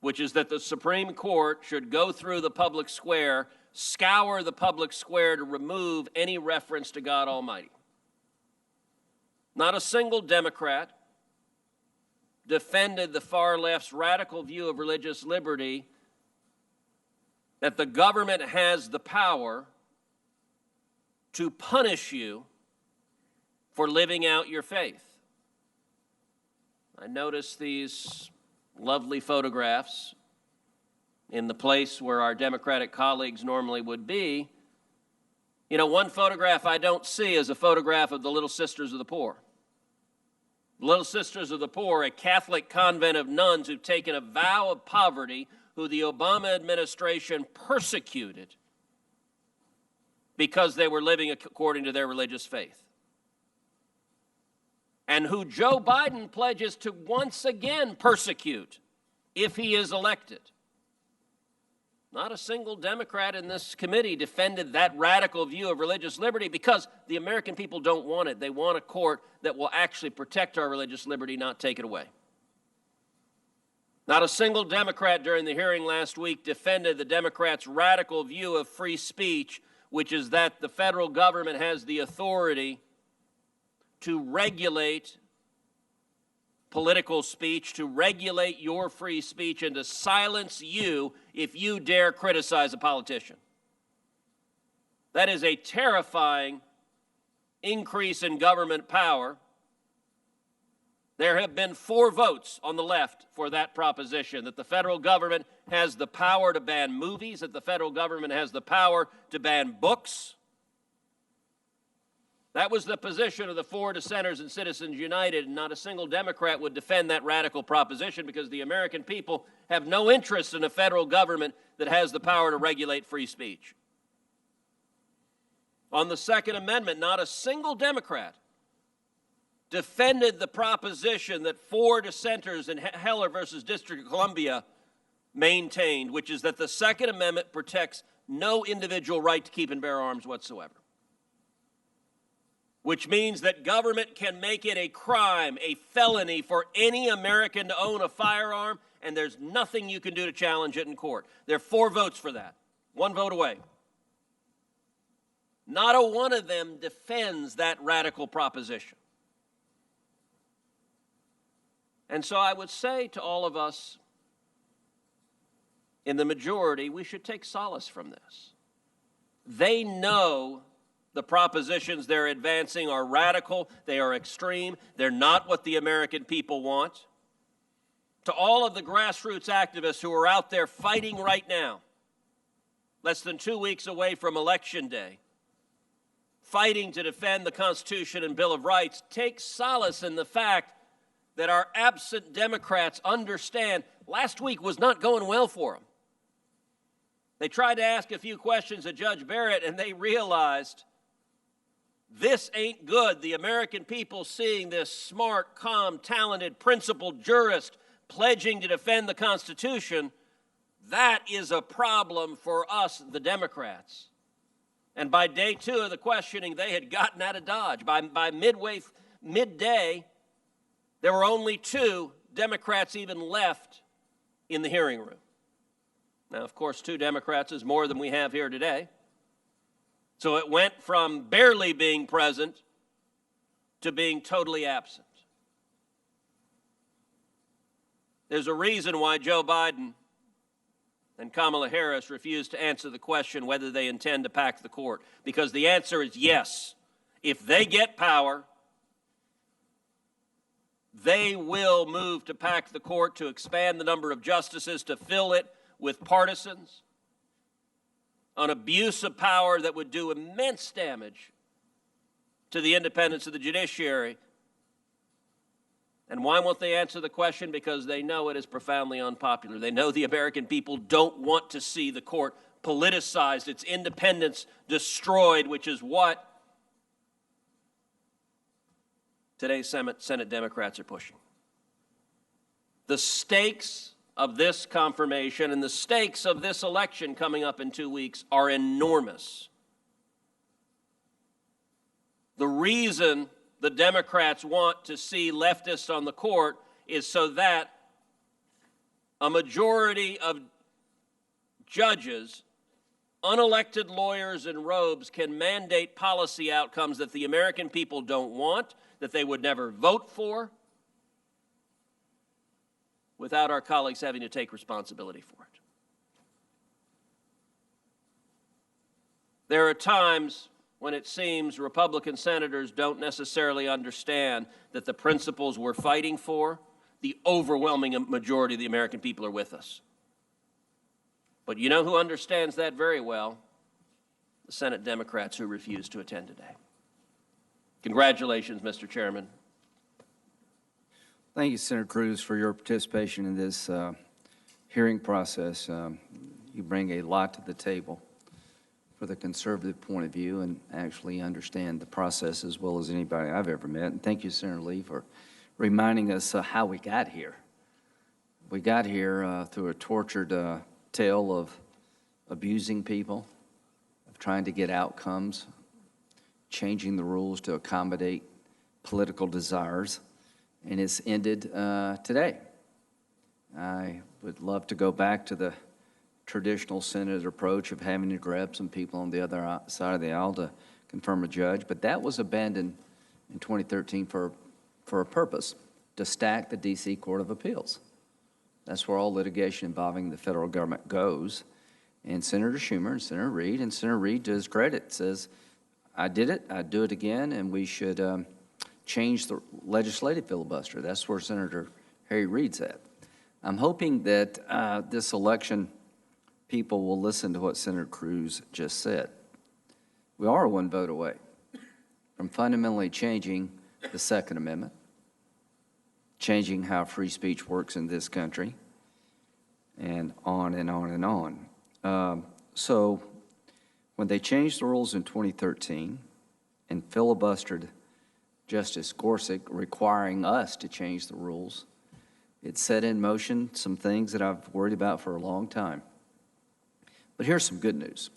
which is that the Supreme Court should go through the public square, scour the public square to remove any reference to God Almighty. Not a single Democrat defended the far left's radical view of religious liberty, that the government has the power to punish you for living out your faith. I noticed these lovely photographs in the place where our Democratic colleagues normally would be. You know, one photograph I don't see is a photograph of the Little Sisters of the Poor. Little Sisters of the Poor, a Catholic convent of nuns who've taken a vow of poverty, who the Obama administration persecuted because they were living according to their religious faith, and who Joe Biden pledges to once again persecute if he is elected. Not a single Democrat in this committee defended that radical view of religious liberty because the American people don't want it. They want a court that will actually protect our religious liberty, not take it away. Not a single Democrat during the hearing last week defended the Democrats' radical view of free speech, which is that the federal government has the authority to regulate political speech, to regulate your free speech, and to silence you if you dare criticize a politician. That is a terrifying increase in government power. There have been 4 votes on the left for that proposition, that the federal government has the power to ban movies, that the federal government has the power to ban books. That was the position of the 4 dissenters in Citizens United, and not a single Democrat would defend that radical proposition because the American people have no interest in a federal government that has the power to regulate free speech. On the Second Amendment, not a single Democrat defended the proposition that 4 dissenters in Heller versus District of Columbia maintained, which is that the Second Amendment protects no individual right to keep and bear arms whatsoever, which means that government can make it a crime, a felony for any American to own a firearm, and there's nothing you can do to challenge it in court. There are 4 votes for that, 1 vote away. Not a one of them defends that radical proposition. And so I would say to all of us in the majority, we should take solace from this. They know the propositions they're advancing are radical, they are extreme, they're not what the American people want. To all of the grassroots activists who are out there fighting right now, less than 2 weeks away from Election Day, fighting to defend the Constitution and Bill of Rights, take solace in the fact that our absent Democrats understand last week was not going well for them. They tried to ask a few questions of Judge Barrett, and they realized this ain't good. The American people seeing this smart, calm, talented, principled jurist pledging to defend the Constitution, That is a problem for us, the Democrats. And by day 2 of the questioning, they had gotten out of Dodge. By midday, there were only 2 Democrats even left in the hearing room. Now, of course, 2 Democrats is more than we have here today. So it went from barely being present to being totally absent. There's a reason why Joe Biden and Kamala Harris refused to answer the question whether they intend to pack the court, because the answer is yes. If they get power, they will move to pack the court, to expand the number of justices, to fill it with partisans, an abuse of power that would do immense damage to the independence of the judiciary. And why won't they answer the question? Because they know it is profoundly unpopular. They know the American people don't want to see the court politicized, its independence destroyed, which is what today's Senate Democrats are pushing. The stakes of this confirmation and the stakes of this election coming up in 2 weeks are enormous. The reason the Democrats want to see leftists on the court is so that a majority of judges, unelected lawyers in robes, can mandate policy outcomes that the American people don't want, that they would never vote for, without our colleagues having to take responsibility for it. There are times when it seems Republican senators don't necessarily understand that the principles we're fighting for, the overwhelming majority of the American people are with us. But you know who understands that very well? The Senate Democrats who refuse to attend today. Congratulations, Mr. Chairman. Thank you, Senator Cruz, for your participation in this hearing process. You bring a lot to the table for the conservative point of view and actually understand the process as well as anybody I've ever met. And thank you, Senator Lee, for reminding us how we got here. We got here through a tortured tale of abusing people, of trying to get outcomes, changing the rules to accommodate political desires, and it's ended today. I would love to go back to the traditional Senate approach of having to grab some people on the other side of the aisle to confirm a judge, but that was abandoned in 2013 for a purpose, to stack the D.C. Court of Appeals. That's where all litigation involving the federal government goes. And Senator Schumer and Senator Reid, to his credit, says, I did it, I'd do it again, and we should change the legislative filibuster. That's where Senator Harry Reid's at. I'm hoping that this election, people will listen to what Senator Cruz just said. We are one vote away from fundamentally changing the Second Amendment, changing how free speech works in this country, and on and on and on. So when they changed the rules in 2013 and filibustered Justice Gorsuch, requiring us to change the rules, it set in motion some things that I've worried about for a long time. But here's some good news.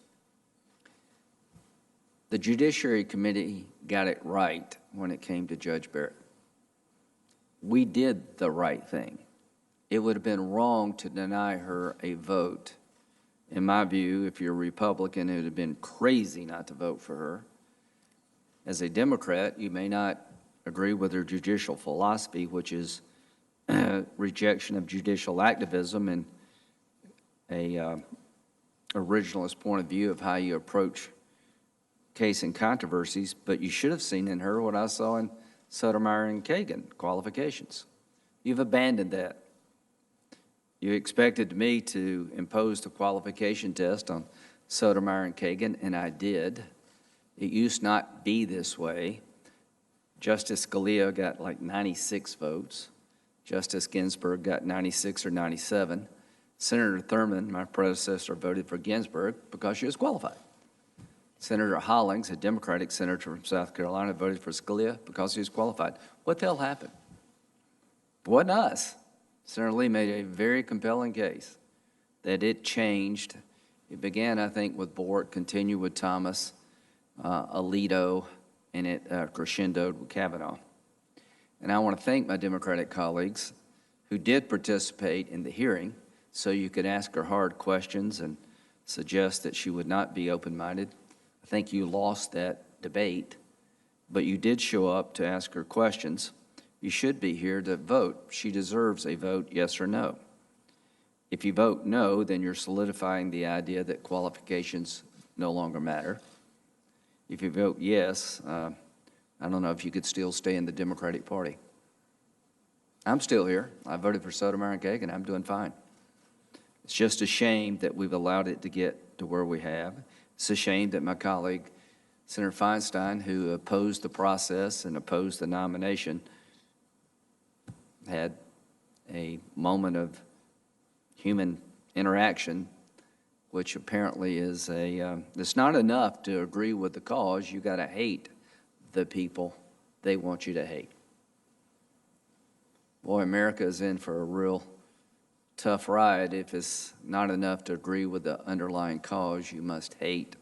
The Judiciary Committee got it right when it came to Judge Barrett. We did the right thing. It would have been wrong to deny her a vote. In my view, if you're a Republican, it would have been crazy not to vote for her. As a Democrat, you may not agree with her judicial philosophy, which is rejection of judicial activism and a originalist point of view of how you approach case and controversies, but you should have seen in her what I saw in Sotomayor and Kagan, qualifications. You've abandoned that. You expected me to impose the qualification test on Sotomayor and Kagan, and I did. It used not be this way. Justice Scalia got like 96 votes. Justice Ginsburg got 96 or 97. Senator Thurmond, my predecessor, voted for Ginsburg because she was qualified. Senator Hollings, a Democratic senator from South Carolina, voted for Scalia because he was qualified. What the hell happened? It wasn't us. Senator Lee made a very compelling case that it changed. It began, I think, with Bork, continued with Thomas, Alito, and it crescendoed with Kavanaugh. And I want to thank my Democratic colleagues who did participate in the hearing, so you could ask her hard questions and suggest that she would not be open-minded. I think you lost that debate, but you did show up to ask her questions. You should be here to vote. She deserves a vote, yes or no. If you vote no, then you're solidifying the idea that qualifications no longer matter. If you vote yes, I don't know if you could still stay in the Democratic Party. I'm still here. I voted for Sotomayor and Kagan. I'm doing fine. It's just a shame that we've allowed it to get to where we have. It's a shame that my colleague, Senator Feinstein, who opposed the process and opposed the nomination, had a moment of human interaction, which apparently is it's not enough to agree with the cause. You got to hate the people they want you to hate. Boy, America is in for a real tough ride if it's not enough to agree with the underlying cause. You must hate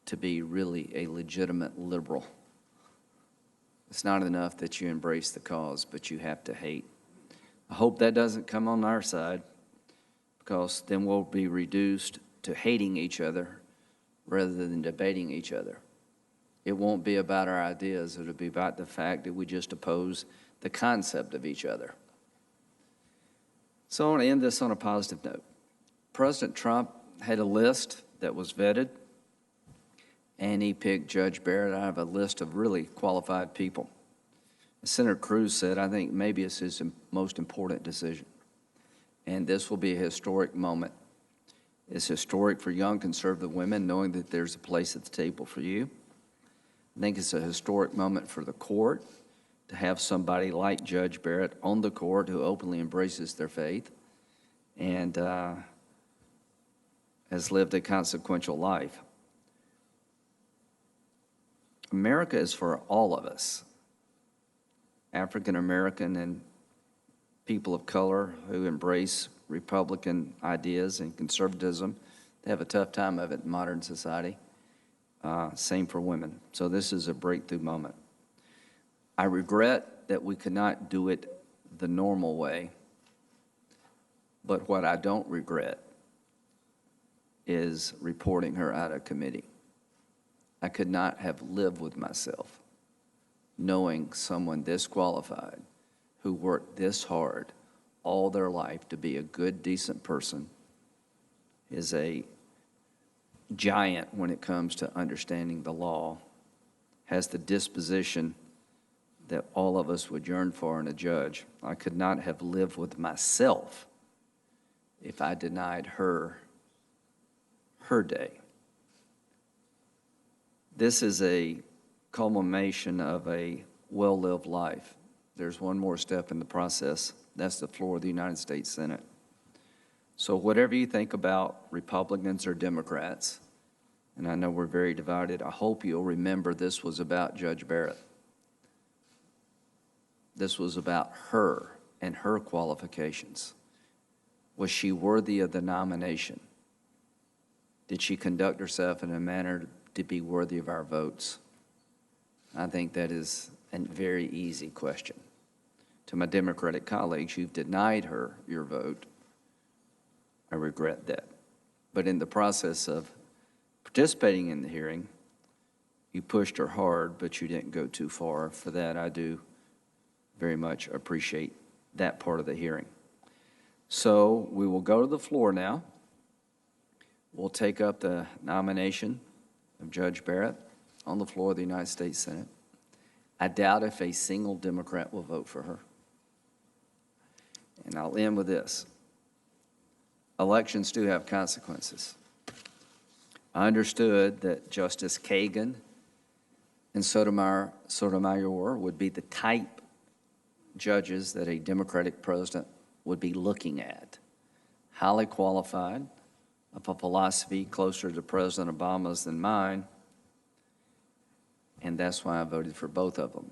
to be really a legitimate liberal. It's not enough that you embrace the cause, but you have to hate. I hope that doesn't come on our side, because then we'll be reduced to hating each other rather than debating each other. It won't be about our ideas. It'll be about the fact that we just oppose the concept of each other. So I want to end this on a positive note. President Trump had a list that was vetted, and he picked Judge Barrett out of a list of really qualified people. As Senator Cruz said, I think maybe it's his most important decision. And this will be a historic moment. It's historic for young conservative women, knowing that there's a place at the table for you. I think it's a historic moment for the court to have somebody like Judge Barrett on the court who openly embraces their faith and has lived a consequential life. America is for all of us, African American and people of color who embrace Republican ideas and conservatism. They have a tough time of it in modern society. Same for women. So this is a breakthrough moment. I regret that we could not do it the normal way, but what I don't regret is reporting her out of committee. I could not have lived with myself knowing someone this qualified who worked this hard all their life to be a good, decent person is a giant when it comes to understanding the law, has the disposition that all of us would yearn for in a judge. I could not have lived with myself if I denied her her day. This is a culmination of a well-lived life. There's one more step in the process. That's the floor of the United States Senate. So whatever you think about Republicans or Democrats, and I know we're very divided, I hope you'll remember this was about Judge Barrett. This was about her and her qualifications. Was she worthy of the nomination? Did she conduct herself in a manner to be worthy of our votes? I think that is a very easy question. To my Democratic colleagues, you've denied her your vote. I regret that. But in the process of participating in the hearing, you pushed her hard, but you didn't go too far. For that, I do very much appreciate that part of the hearing. So we will go to the floor now. We'll take up the nomination of Judge Barrett on the floor of the United States Senate. I doubt if a single Democrat will vote for her. And I'll end with this. Elections do have consequences. I understood that Justice Kagan and Sotomayor would be the type judges that a Democratic president would be looking at. Highly qualified, of a philosophy closer to President Obama's than mine, and that's why I voted for both of them.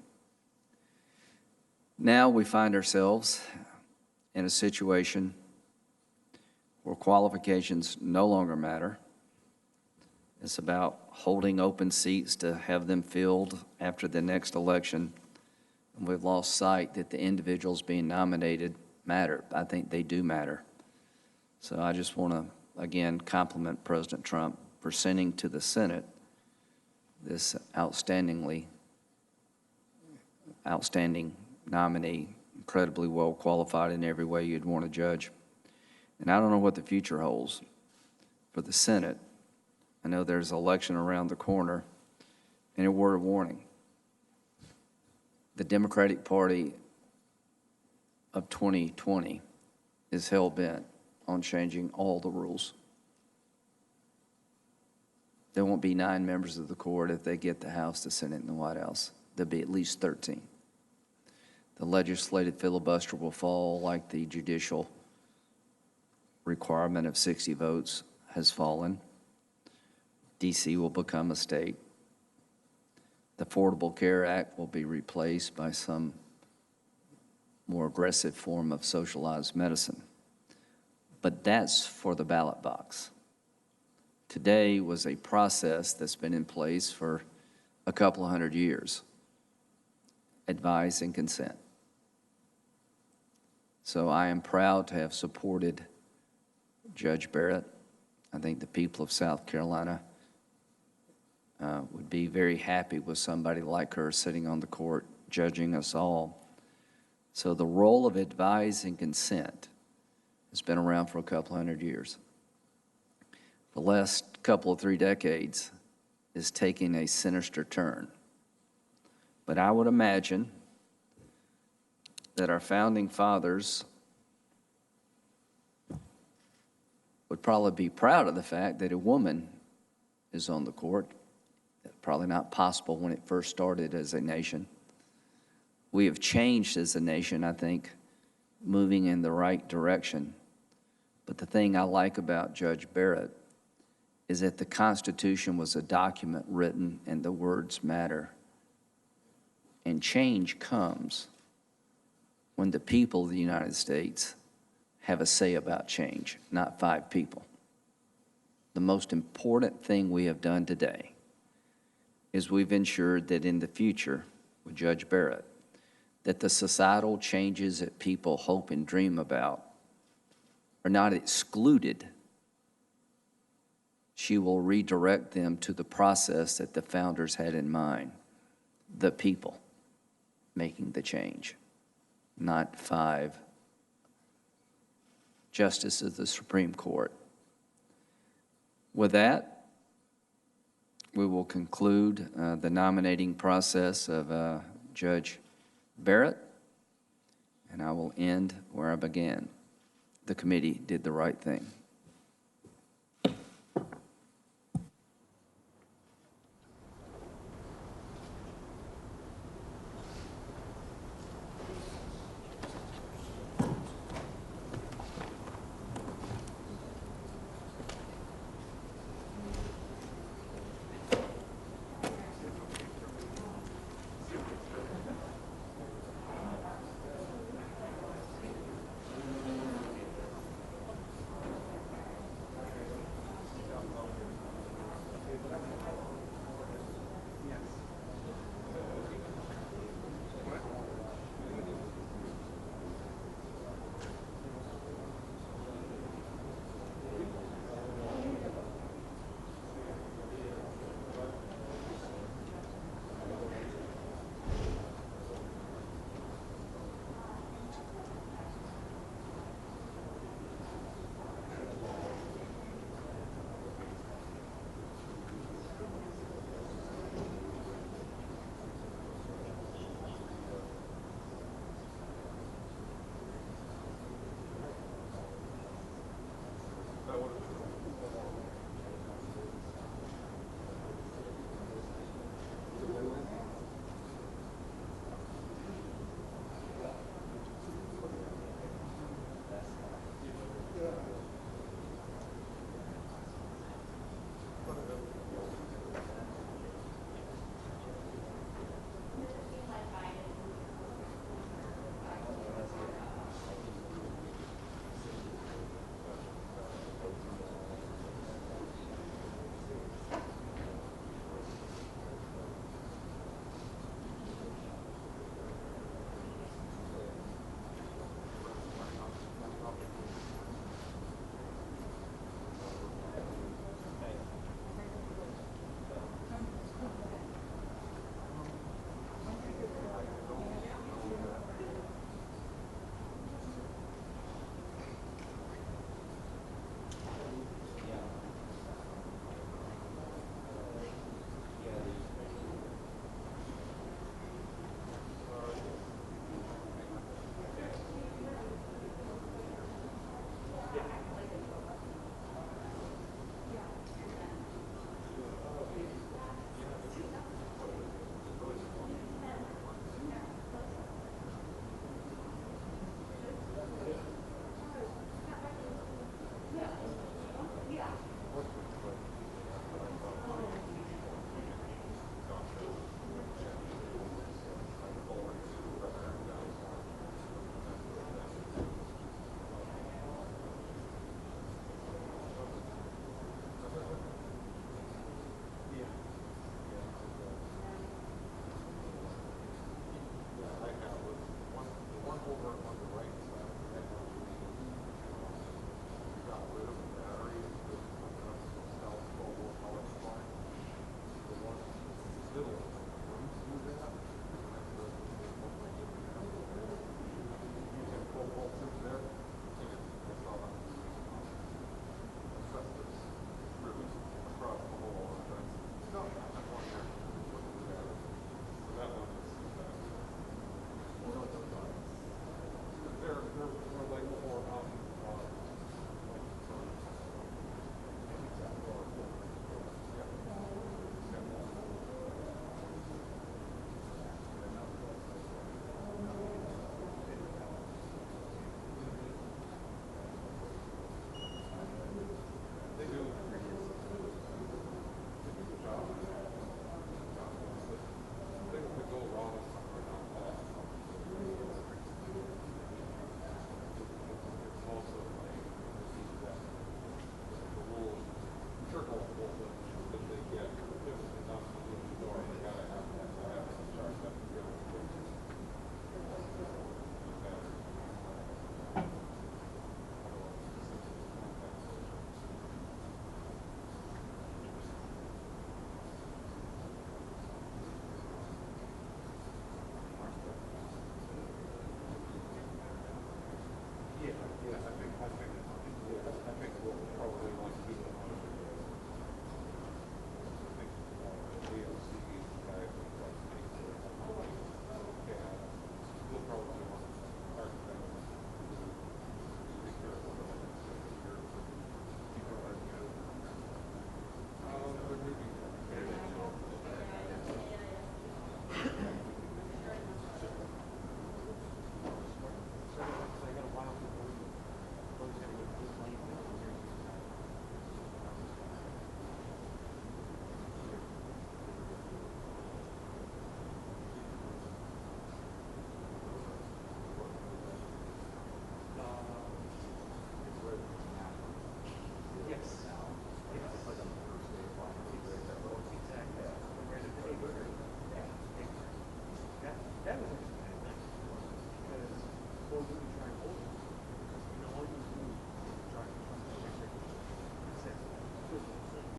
Now we find ourselves in a situation where qualifications no longer matter. It's about holding open seats to have them filled after the next election. And we've lost sight that the individuals being nominated matter. I think they do matter. So I just want to, again, compliment President Trump for sending to the Senate this outstanding nominee, incredibly well qualified in every way you'd want to judge. And I don't know what the future holds for the Senate. I know there's an election around the corner, and a word of warning. The Democratic Party of 2020 is hell-bent on changing all the rules. There won't be 9 members of the court if they get the House, the Senate, and the White House. There'll be at least 13. The legislative filibuster will fall like the judicial requirement of 60 votes has fallen. D.C. will become a state. The Affordable Care Act will be replaced by some more aggressive form of socialized medicine. But that's for the ballot box. Today was a process that's been in place for a couple of 100 years. Advise and consent. So I am proud to have supported Judge Barrett. I think the people of South Carolina would be very happy with somebody like her sitting on the court judging us all. So the role of advise and consent has been around for a couple 100 years. The last couple of 3 decades is taking a sinister turn. But I would imagine that our founding fathers would probably be proud of the fact that a woman is on the court. Probably not possible when it first started as a nation. We have changed as a nation, I think, moving in the right direction. But the thing I like about Judge Barrett is that the Constitution was a document written and the words matter. And change comes when the people of the United States have a say about change, not 5 people. The most important thing we have done today is we've ensured that in the future, with Judge Barrett, that the societal changes that people hope and dream about are not excluded. She will redirect them to the process that the founders had in mind, the people making the change, not 5 justices of the Supreme Court. With that, we will conclude the nominating process of Judge Barrett, and I will end where I began. The committee did the right thing.